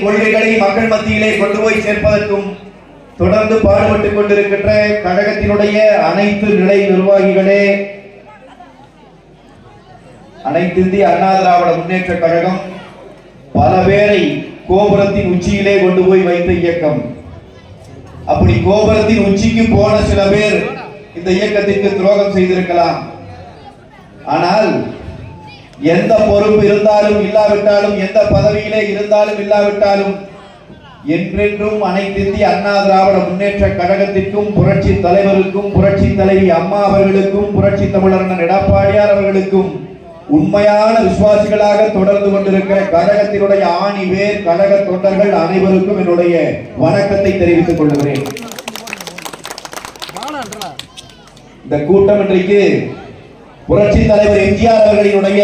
கொள்கைகளை மக்கள் மத்தியிலே கொண்டு போய் சேர்ப்பதற்கும் தொடர்ந்து பாடுபட்டுக் கொண்டிருக்கின்ற கழகத்தினுடைய அனைத்து நிலை நிர்வாகிகளே, அனைத்து இந்திய அண்ணா திராவிட முன்னேற்ற கழகம் பல பேரை கோபுரத்தின் உச்சியிலே கொண்டு போய் வைத்த இயக்கம். அப்படி கோபுரத்தின் உச்சிக்கு போன சில பேர் இந்த இயக்கத்திற்கு துரோகம் செய்திருக்கலாம். ஆனால் எந்த பொறுப்பு இருந்தாலும் இல்லாவிட்டாலும், எந்த பதவியிலே இருந்தாலும் இல்லாவிட்டாலும், என்றென்றும் அனைத்து இந்திய அண்ணா திராவிட முன்னேற்ற கழகத்திற்கும், புரட்சி தலைவருக்கும், புரட்சி தலைவி அம்மா அவர்களுக்கும், புரட்சி தமிழர் எடப்பாடியார் அவர்களுக்கும் உண்மையான விசுவாசிகளாக தொடர்ந்து கொண்டிருக்கிற கழகத்தினுடைய ஆணி வேர் கழக தொண்டர்கள் அனைவருக்கும் என்னுடைய வணக்கத்தை தெரிவித்துக் கொள்கிறேன். இந்த கூட்டம் இன்றைக்கு புரட்சி தலைவர் எம்ஜிஆர் அவர்களினுடைய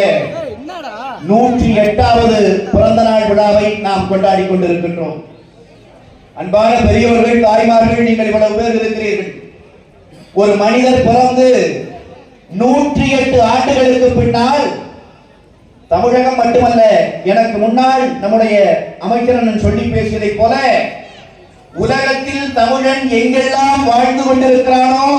108வது பிறந்த நாள் விழாவை நாம் கொண்டாடி கொண்டிருக்கின்றோம். அன்பான பெரியவர்கள், தாய்மார்கள், நீங்கள் இவ்வளவு பேர் இருக்கிறீர்கள். ஒரு மனிதர் பிறந்து 108 ஆண்டுகளுக்கு பின்னால் தமிழகம் மட்டுமல்ல, எனக்கு முன்னால் நம்முடைய அமைச்சரன் சொல்லி பேசியதை போல உலகத்தில் தமிழன் எங்கெல்லாம் வாழ்ந்து கொண்டிருக்கிறானோ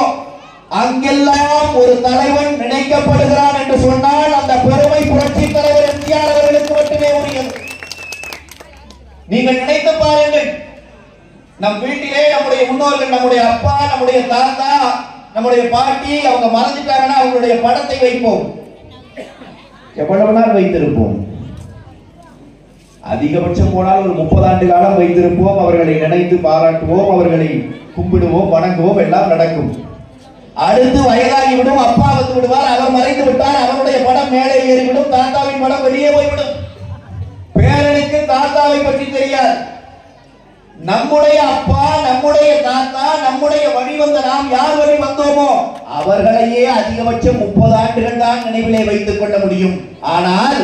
அங்கெல்லாம் ஒரு தலைவன் நினைக்கப்படுகிறான் என்று சொன்னால் அந்த பெருமை புரட்சி தலைவர் எம்ஜிஆர் அவர்களுக்கு மட்டுமே உரியது. நீங்கள் நினைத்து பாருங்கள், நம் வீட்டிலே நம்முடைய முன்னோர்கள், நம்முடைய அப்பா, நம்முடைய தாத்தா, நம்முடைய பாட்டி அவங்க மறைஞ்சிட்டாங்கன்னா அவங்களுடைய படத்தை வைப்போம். எவ்வளவு நாள் வைத்திருப்போம்? அதிகபட்சம் போனால் ஒரு 30 ஆண்டு காலம் வைத்திருப்போம். அவர்களை நினைத்து பாராட்டுவோம், அவர்களை கும்பிடுவோம், வணங்குவோம், எல்லாம் நடக்கும். அடுத்து வயதாகிவிடும், அப்பா வந்து விடுவார், அவர் மறைந்து விட்டார், அவருடைய படம் மேலே ஏறிவிடும், தாத்தாவின் படம் வெளியே போய்விடும். பேரனுக்கு தாத்தாவை பற்றி தெரியாது. நம்முடைய அப்பா, நம்முடைய தாத்தா, நம்முடைய வழி வந்த நாம் யார் வழி வந்தோமோ அவர்களையே அதிகபட்சம் 30 ஆண்டுகள் தான் நினைவிலே வைத்துக் கொள்ள முடியும். ஆனால்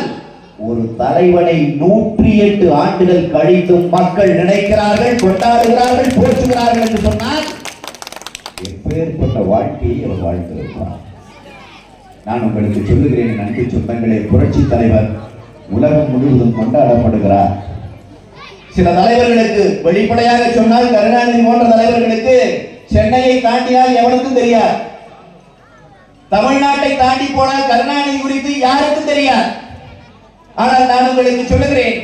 ஒரு தலைவனை 108 ஆண்டுகள் கழித்தும் மக்கள் நினைக்கிறார்கள், கொண்டாடுகிறார்கள், போற்றுகிறார்கள் என்று சொன்னால் எப்பேற்பட்ட வாழ்க்கையை அவர் வாழ்ந்திருக்கிறார். நான் உங்களுக்கு சொல்லுகிறேன் நன்றி சொந்தங்களே, புரட்சி தலைவர் உலகம் முழுவதும் கொண்டாடப்படுகிறார். சில தலைவர்களுக்கு வெளிப்படையாக சொன்னால், கருணாநிதி போன்ற தலைவர்களுக்கு சென்னையை தாண்டினால் எவனுக்கும் தெரியாது. தமிழ்நாட்டை தாண்டி போனால் கருணாநிதி குறித்து யாருக்கும் தெரியாது. ஆனால் நான் உங்களுக்கு சொல்லுகிறேன்,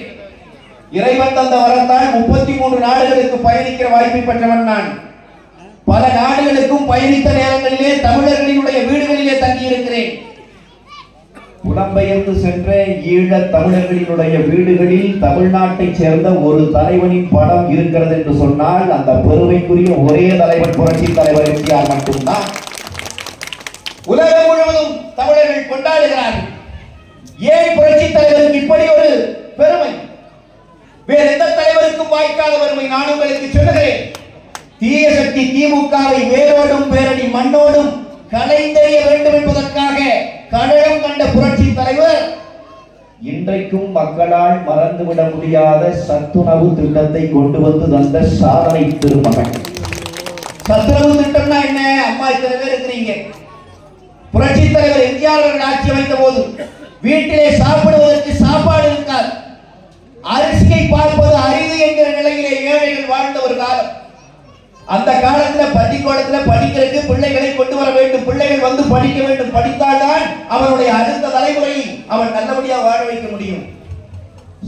இறைவன் தந்த வரத்தால் 33 நாடுகளுக்கு பயணிக்கிற வாய்ப்பை பெற்றவன் நான். பல நாடுகளுக்கும் பயணித்த நேரங்களிலே தமிழர்களினுடைய வீடுகளிலே தங்கி இருக்கிறேன். புலம்பெயர்ந்து சென்ற ஈழ தமிழர்களினுடைய வீடுகளில் தமிழ்நாட்டை சேர்ந்த ஒரு தலைவனின் படம் இருக்கிறது என்று சொன்னால் அந்த பெருமைக்குரிய ஒரே தலைவன் புரட்சி தலைவர் எம்ஜிஆர் மட்டும்தான். உலகம் முழுவதும் தமிழர்கள் கொண்டாடுகிறார்கள். ஏன் புரட்சி தலைவருக்கு இப்படி ஒரு பெருமை? வேறு எந்த தலைவருக்கும் வாய்க்காத பெருமை. நான் உங்களுக்கு சொல்லுகிறேன், தீய சக்தி திமுகவை வேரோடும் பேரணி மண்ணோடும் கலைந்தெறிய வேண்டும் என்பதற்காக கழகம் கண்ட புரட்சி தலைவர் இன்றைக்கும் மக்களால் மறந்துவிட முடியாத சத்துணவு திட்டத்தை கொண்டு வந்து தந்த சாதனை திருமகன். சத்துணவு திட்டம்னா என்ன? அம்மா இத்தனை பேர் இருக்கிறீங்க. புரட்சி தலைவர் எம்ஜிஆர் அவர்கள் ஆட்சி அமைத்த போது வீட்டிலே சாப்பிடுவதற்கு சாப்பாடு இருக்காது. அரிசியை பார்ப்பது அரிது என்கிற நிலையிலே ஏழைகள் வாழ்ந்த ஒரு காலம். அந்த காலத்துல பள்ளிக்கூடத்துல படிக்கிறதுக்கு பிள்ளைகளை கொண்டு வர வேண்டும், பிள்ளைகள் வந்து படிக்க வேண்டும், படித்தால்தான் அவனுடைய அடுத்த தலைமுறையை அவன் நல்லபடியா வாழ வைக்க முடியும்.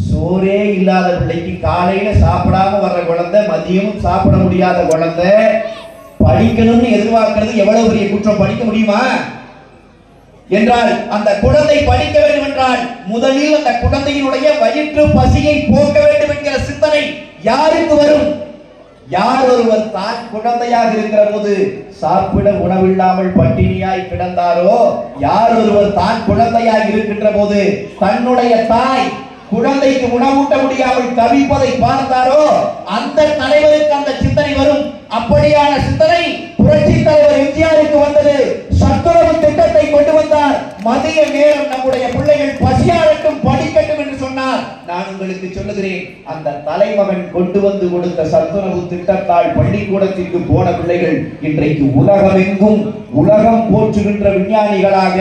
சோறே இல்லாத பிள்ளைக்கு காலையில சாப்பிடாம வர்ற குழந்தை மதியம் சாப்பிட முடியாத குழந்தை படிக்கணும்னு எதிர்பார்க்கிறது எவ்வளவு பெரிய குற்றம். படிக்க முடியுமா என்றால் அந்த குழந்தை படிக்க வேண்டும் என்றால் முதலில் அந்த குழந்தையினுடைய வயிற்று பசியை போக்க வேண்டும் என்கிற சிந்தனை யாருக்கு வரும்? யார் ஒருவர் தான் குழந்தையாக இருக்கிற போது சாப்பிட உணவில்லாமல் பட்டினியாய் கிடந்தாரோ, யார் ஒருவர் தான் குழந்தையாக இருக்கின்ற போது தன்னுடைய தாய் குழந்தைக்கு உணவூட்ட முடியாமல் தவிப்பதை பார்த்தாரோ அந்த தலைவருக்கு அந்த சிந்தனை வரும். அப்படியான சிந்தனை புரட்சி தலைவர் எம்ஜிஆருக்கு வந்தது. சத்துணவு திட்டத்தை கொண்டு வந்தார். மதிய நேரம் நம்முடைய பிள்ளைகள் பசியாரட்டும், படிக்கட்டும் என்று சொன்னார். நான் உங்களுக்கு சொல்லுகிறேன், அந்த தலைமகன் கொண்டு வந்து கொடுத்த சத்துணவு திட்டத்தால் பள்ளிக்கூடத்திற்கு போன பிள்ளைகள் இன்றைக்கு உலகமெங்கும் உலகம் போற்றுகின்ற விஞ்ஞானிகளாக,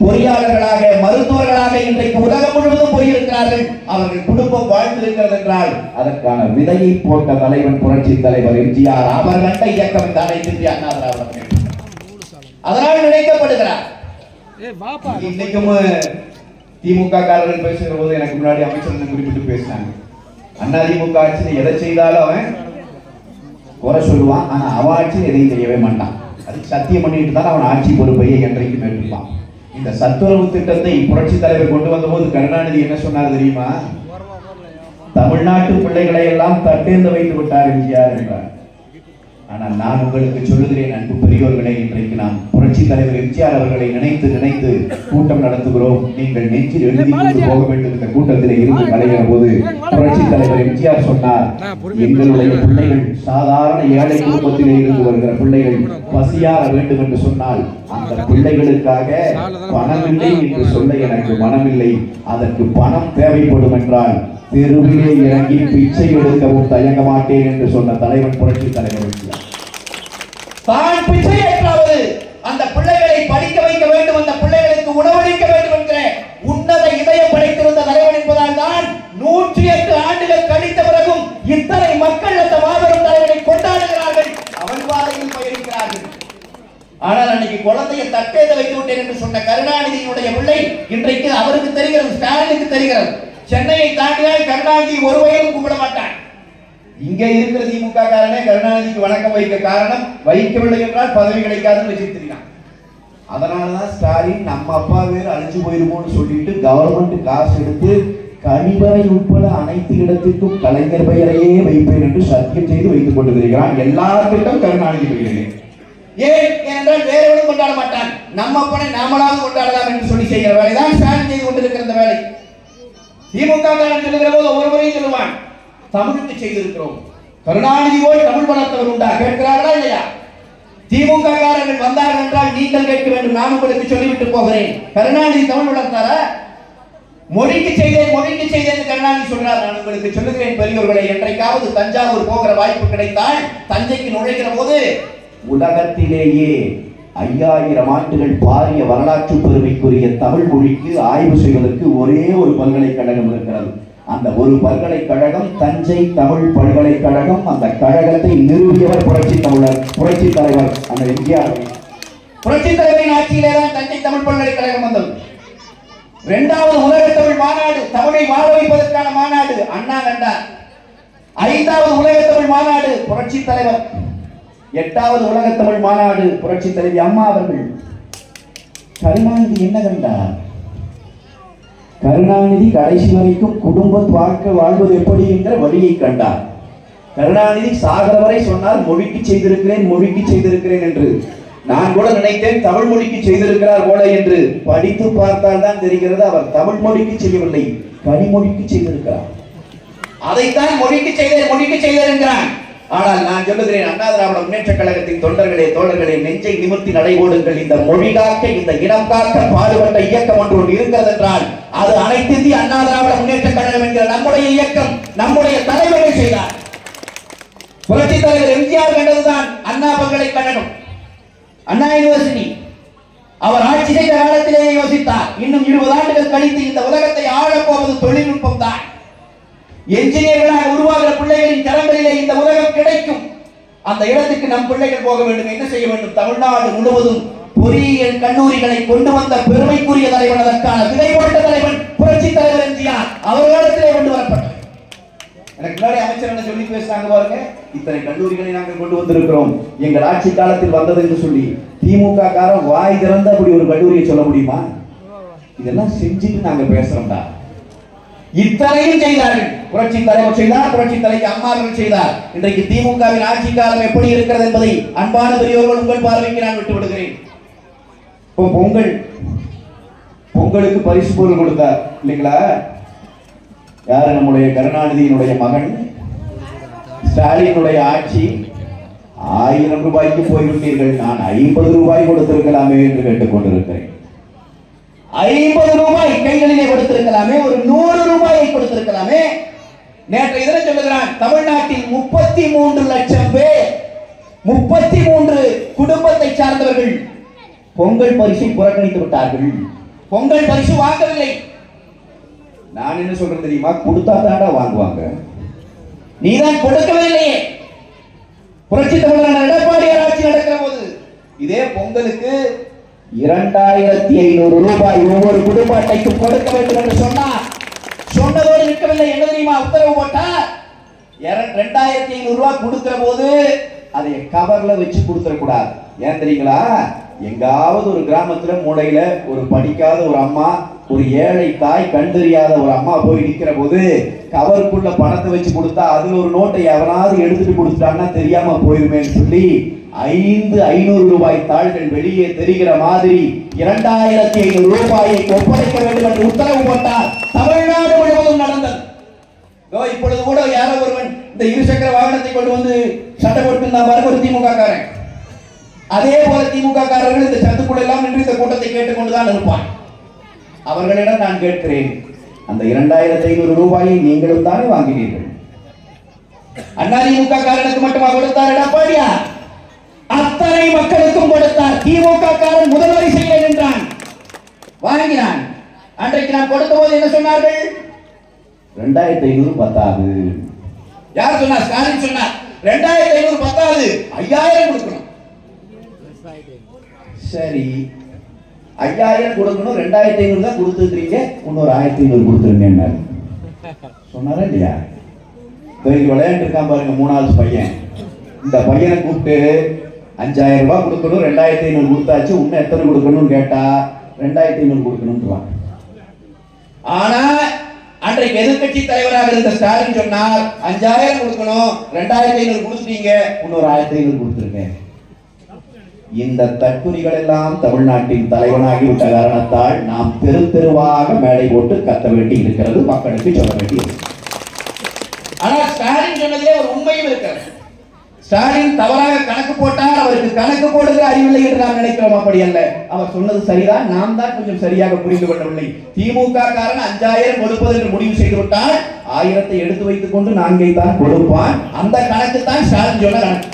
பொறியாளர்களாக, மருத்துவர்களாக இன்றைக்கு உலகம் முழுவதும் போயிருக்கிறார்கள். அவர்கள் குடும்பம் வாழ்ந்திருக்கிறது என்றால் அதற்கான விதையை போட்ட தலைவன் புரட்சி தலைவர் எம்ஜிஆர். அவர் கண்ட இயக்கம் இந்த அனைத்து இந்திய அண்ணா திராவிட முன்னேற்ற கழகம். அதனால் நினைக்கப்படுகிறார். இன்னைக்கும் திமுக காரர்கள் பேசுகிற போது எனக்கு முன்னாடி அமைச்சர்கள் குறிப்பிட்டு பேசினாங்க. அண்ணா திமுக ஆட்சியில் எதை செய்தாலும் அவன் குறை சொல்லுவான், ஆனா அவன் ஆட்சியில் எதையும் செய்யவே மாட்டான். அதுக்கு சத்தியம் பண்ணிட்டு தான் அவன் ஆட்சி பொறுப்பையை என்றைக்கு மேற்கொள்வான். இந்த சத்துணவு திட்டத்தை புரட்சி தலைவர் கொண்டு வந்த போது கருணாநிதி என்ன சொன்னார் தெரியுமா? தமிழ்நாட்டு பிள்ளைகளை எல்லாம் தட்டேந்து வைத்து விட்டார் எம்ஜிஆர் என்றார். ஆனால் நான் உங்களுக்கு சொல்லுகிறேன் அன்பு பெரியோர்களை, இன்றைக்கு நாம் புரட்சி தலைவர் எம்ஜிஆர் அவர்களை நினைத்து நினைத்து கூட்டம் நடத்துகிறோம். நீங்கள் நெஞ்சில் எழுதி கொண்டு போக வேண்டும். இந்த கூட்டத்தில் இருந்து கலைகிற போது புரட்சி தலைவர் எம்ஜிஆர் சொன்னார், எங்களுடைய பிள்ளைகள் சாதாரண ஏழை குடும்பத்திலே இருந்து வருகிற பிள்ளைகள் பசியார வேண்டும் என்று சொன்னால் அந்த பிள்ளைகளுக்காக பணமில்லை என்று சொல்ல எனக்கு மனமில்லை. அதற்கு பணம் தேவைப்படும் என்றால் தெருவிலே இறங்கி பிச்சை எடுக்கவும் தயங்க மாட்டேன் என்று சொன்ன தலைவன் புரட்சி தலைவர் எம்ஜிஆர். தான் பிச்சை ஏற்றாவது அந்த பிள்ளைகளை படிக்க வைக்க வேண்டும், அந்த பிள்ளைகளுக்கு உணவளிக்க வேண்டும் என்கிற உன்னத இதயம் படைத்திருந்த தலைவன் என்பதால் தான் 108 ஆண்டுகள் கழித்த பிறகும் இத்தனை மக்கள் அந்த மாபெரும் தலைவனை கொண்டாடுகிறார்கள், அவன் பாதையில் பயணிக்கிறார்கள். ஆனால் அன்னைக்கு குழந்தையை தட்டேத வைத்து விட்டேன் என்று சொன்ன கருணாநிதியினுடைய பிள்ளை இன்றைக்கு அவருக்கு தெரிகிறது, ஸ்டாலினுக்கு தெரிகிறது. சென்னையை தாண்டினால் கருணாநிதி ஒரு வயதும் கூப்பிட மாட்டான். இங்க இருக்கிற திமுக காரனே கருணாநிதிக்கு வணக்கம் வைக்க காரணம், வைக்கவில்லை என்றால் பதவி கிடைக்காதுன்னு வச்சிருக்கிறான். அதனாலதான் ஸ்டாலின் நம்ம அப்பா வேறு அழிஞ்சு போயிருமோன்னு சொல்லிட்டு கவர்மெண்ட் காசு எடுத்து கழிவறை உட்பட அனைத்து இடத்திற்கும் கலைஞர் பெயரையே வைப்பேன் என்று சத்தியம் செய்து வைத்துக் கொண்டிருக்கிறான். எல்லாத்திற்கும் கருணாநிதி பெயரே. ஏன் என்றால் வேறவனும் கொண்டாட மாட்டான், நம்ம அப்பனை நாமளாவது கொண்டாடலாம் என்று சொல்லி செய்கிற வேலைதான் ஸ்டாலின் செய்து கொண்டிருக்கிற இந்த வேலை. திமுக காரன் சொல்லுகிற போது ஒவ்வொருவரையும் சொல்லுவான், தமிழுக்கு செய்திருக்கிறோம். கருணாநிதி போல் தமிழ் வளர்த்தவர் உண்டா? கேட்கிறார்களா இல்லையா? திமுக காரர்கள் வந்தார்கள் என்றால் நீங்கள் கேட்க வேண்டும். நான் உங்களுக்கு சொல்லிவிட்டு போகிறேன், கருணாநிதி தமிழ் வளர்த்தாரா? மொழிக்கு செய்தேன் கருணாநிதி சொல்றார். நான் உங்களுக்கு சொல்லுகிறேன் பெரியோர்களை, என்றைக்காவது தஞ்சாவூர் போகிற வாய்ப்பு கிடைத்தால் தஞ்சைக்கு நுழைகிற போது உலகத்திலேயே 5000 ஆண்டுகள் பாரிய வரலாற்று பெருமைக்குரிய தமிழ் மொழிக்கு ஆய்வு செய்வதற்கு ஒரே ஒரு பல்கலைக்கழகம் இருக்கிறது. அந்த ஒரு பல்கலைக்கழகம் தஞ்சை தமிழ் பல்கலைக்கழகம். அந்த கழகத்தை நிறுவியவர் புரட்சி தலைவர் அந்த எம்ஜிஆர். புரட்சி தலைவரின் ஆட்சியிலே தான் தஞ்சை தமிழ் பல்கலைக்கழகம் வந்தது. 2வது உலக தமிழ் மாநாடு, தமிழை வாழ வைப்பதற்கான மாநாடு அண்ணா கண்டார். 5வது உலக தமிழ் மாநாடு புரட்சி தலைவர். 8வது உலக தமிழ் மாநாடு புரட்சி தலைவி அம்மா அவர்கள். கருணாநிதி என்ன கண்டார்? கருணாநிதி கடைசி வரைக்கும் குடும்ப வாழ்க்கை வாழ்வது எப்படி என்கிற வழியை கண்டார். கருணாநிதி சாகர வரை சொன்னார், மொழிக்கு செய்திருக்கிறேன் என்று. நான் கூட நினைத்தேன் தமிழ் மொழிக்கு செய்திருக்கிறார் போல என்று. படித்து பார்த்தால் தான் தெரிகிறது அவர் தமிழ் மொழிக்கு செய்யவில்லை, கனிமொழிக்கு செய்திருக்கிறார். அதைத்தான் மொழிக்கு செய்தேன் என்கிறான். ஆனால் நான் சொல்லுகிறேன், அண்ணா திராவிட முன்னேற்ற கழகத்தின் தொண்டர்களே, தோழர்களே, நெஞ்சை நிமிர்த்தி நடைபோடுங்கள். இந்த மொழி காக்க, இந்த இனம் காக்க பாடுபட்ட இயக்கம் ஒன்று இருக்கிறது என்றால் அது அனைத்து இந்திய அண்ணா திராவிட முன்னேற்ற கழகம் என்கிற நம்முடைய இயக்கம், நம்முடைய தலைவர்கள் செய்தார். புரட்சி தலைவர் எம்ஜிஆர் கண்டதுதான் அண்ணா பல்கலைக்கழகம், அண்ணா யூனிவர்சிட்டி. அவர் ஆட்சி செய்த காலத்திலேயே யோசித்தார், இன்னும் 20 ஆண்டுகள் கழித்து இந்த உலகத்தை ஆளப்போவது தொழில்நுட்பம் தான். என்ஜினியர்களாக உருவாகிற பிள்ளைகளின் கரங்களிலே இந்த உலகம் கிடைக்கும். அந்த இடத்துக்கு நம் பிள்ளைகள் போக வேண்டும். என்ன செய்ய வேண்டும்? தமிழ்நாடு முழுவதும் பொறியியல் கல்லூரிகளை கொண்டு வந்த பெருமைக்குரிய தலைவன், அதற்கான விதை போட்ட தலைவன் புரட்சி தலைவர் எம்ஜிஆர் அவர்களிடத்திலே கொண்டு வரப்பட்டது. எனக்கு முன்னாடி அமைச்சர் என்ன சொல்லி பேசுறாங்க பாருங்க, இத்தனை கல்லூரிகளை நாங்கள் கொண்டு வந்திருக்கிறோம், எங்கள் ஆட்சி காலத்தில் வந்தது என்று சொல்லி. திமுக காரன் வாய் திறந்த அப்படி ஒரு கல்லூரியை சொல்ல முடியுமா? இதெல்லாம் செஞ்சுட்டு நாங்க பேசுறோம்டா. இத்தனையும் செய்தார்கள். புரட்சி தலைவர் செய்தார், புரட்சி தலைவி அம்மா அவர்கள் செய்தார். இன்றைக்கு திமுகவின் ஆட்சி காலம் எப்படி இருக்கிறது என்பதை அன்பான பெரியோர்கள் உங்கள் பார்வைக்கு நான் விட்டு விடுகிறேன். பொங்கலுக்கு பரிசு பொருள் கொடுத்தார் இல்லைங்களா? யாரு? நம்முடைய கருணாநிதியினுடைய மகன் ஸ்டாலினுடைய ஆட்சி. 1000 ரூபாய்க்கு போய்விட்டீர்கள், நான் 50 ரூபாய் கொடுத்திருக்கலாமே என்று கேட்டுக் கொண்டிருக்கிறேன். 50 ரூபாய் கைகளிலே கொடுத்திருக்கலாமே, ஒரு 100 ரூபாயை கொடுத்திருக்கலாமே. நேற்று இதனை சொல்லுகிறான், தமிழ்நாட்டில் 33 லட்சம் பேர், 33 குடும்பத்தை சார்ந்தவர்கள் பொங்கல் பரிசை புறக்கணித்து விட்டார்கள். பொங்கல் பரிசு வாங்கவில்லை. நான் என்ன சொல்றேன் தெரியுமா? கொடுத்தா தாண்டா வாங்குவாங்க. நீதான் கொடுக்கவில்லையே. புரட்சி தமிழர் எடப்பாடியார் ஆட்சி நடக்கிற போது இதே பொங்கலுக்கு 2500 ரூபாய் ஒவ்வொரு குடும்ப அட்டைக்கும் கொடுக்க வேண்டும் என்று சொன்னதோடு நிற்கவில்லை. என்ன தெரியுமா உத்தரவு போட்டார்? 2500 ரூபாய் கொடுக்கிற போது அதை கவர்ல வச்சு கொடுத்துடக்கூடாது. ஏன் தெரியுங்களா? எங்காவது ஒரு கிராமத்துல மூளையில ஒரு படிக்காத ஒரு அம்மா, ஒரு ஏழை தாய், கண் தெரியாத ஒரு அம்மா போய் நிக்கிற போது கவருக்குள்ள பணத்தை வச்சு கொடுத்தா அதுல ஒரு நோட்டை எவனாவது எடுத்துட்டு கொடுத்துட்டான்னா தெரியாம போயிருமேன்னு சொல்லி 500 ரூபாய் தாள்கள் வெளியே தெரிகிற மாதிரி 2500 ரூபாயை ஒப்படைக்க வேண்டும் என்று உத்தரவு போட்டார். தமிழ்நாடு முழுவதும் நடந்தது. இப்பொழுது கூட யாரோ ஒருவன் இந்த இருசக்கர வாகனத்தை கொண்டு வந்து சட்டை போட்டு ஒரு திமுக காரன், அதே போல திமுக காரர்கள் இந்த சத்துக்குள்ள எல்லாம் நின்று இந்த கூட்டத்தை கேட்டுக்கொண்டுதான் இருப்பான். அவர்களிடம் நான் கேட்கிறேன், அந்த 2500 ரூபாயை நீங்களும் தானே வாங்கினீர்கள்? அதிமுக காரனுக்கு மட்டுமா கொடுத்தார் எடப்பாடியார்? அத்தனை மக்களுக்கும் கொடுத்தார். திமுக காரன் முதல் வரிசையில் நின்றான், வாங்கினான். அன்றைக்கு நான் கொடுத்த போது என்ன சொன்னார்கள்? 2500 பத்தாது. யார் சொன்னார்? ஸ்டாலின் சொன்னார். 2500 பத்தாது, 5000 கொடுக்கணும். சரி, 5000 கொடுக்கணும், 2500 தான் கொடுத்துருக்கீங்க, இன்னொரு 1500 கொடுத்துருங்க சொன்னாரா இல்லையா? விளையாண்டு இருக்கான் பாருங்க 3வது பையன். இந்த பையனை கூப்பிட்டு 5000 ரூபாய் கொடுக்கணும், 2500 கொடுத்தாச்சு, இன்னும் எத்தனை கொடுக்கணும்னு கேட்டா 2500 கொடுக்கணும். ஆனா அன்றைக்கு எதிர்கட்சி தலைவராக இருந்த ஸ்டாலின் சொன்னார் 5000 கொடுக்கணும், 2500 கொடுத்துட்டீங்க, இன்னொரு 1500 கொடுத்துருக்கேன். இந்த தற்குறிகள் எல்லாம் தமிழ்நாட்டின் தலைவனாகிவிட்ட காரணத்தால் நாம் தெரு தெருவாக மேடை போட்டு கத்த வேண்டி இருக்கிறது, மக்களுக்கு சொல்ல வேண்டி இருக்கிறது. ஆனால் ஸ்டாலின் சொன்னதே ஒரு உண்மையும் இருக்கிறது. ஸ்டாலின் தவறாக கணக்கு போட்டால் அவருக்கு கணக்கு போடுகிற அறிவில்லை என்று நாம் நினைக்கிறோம். அப்படி அல்ல, அவர் சொன்னது சரிதான், நாம் தான் கொஞ்சம் சரியாக புரிந்து கொள்ளவில்லை. திமுக காரன் 5000 கொடுப்பது என்று முடிவு செய்து விட்டால் 1000 எடுத்து வைத்துக் கொண்டு 4 தான் கொடுப்பான். அந்த கணக்கு தான் ஸ்டாலின் சொன்ன கணக்கு.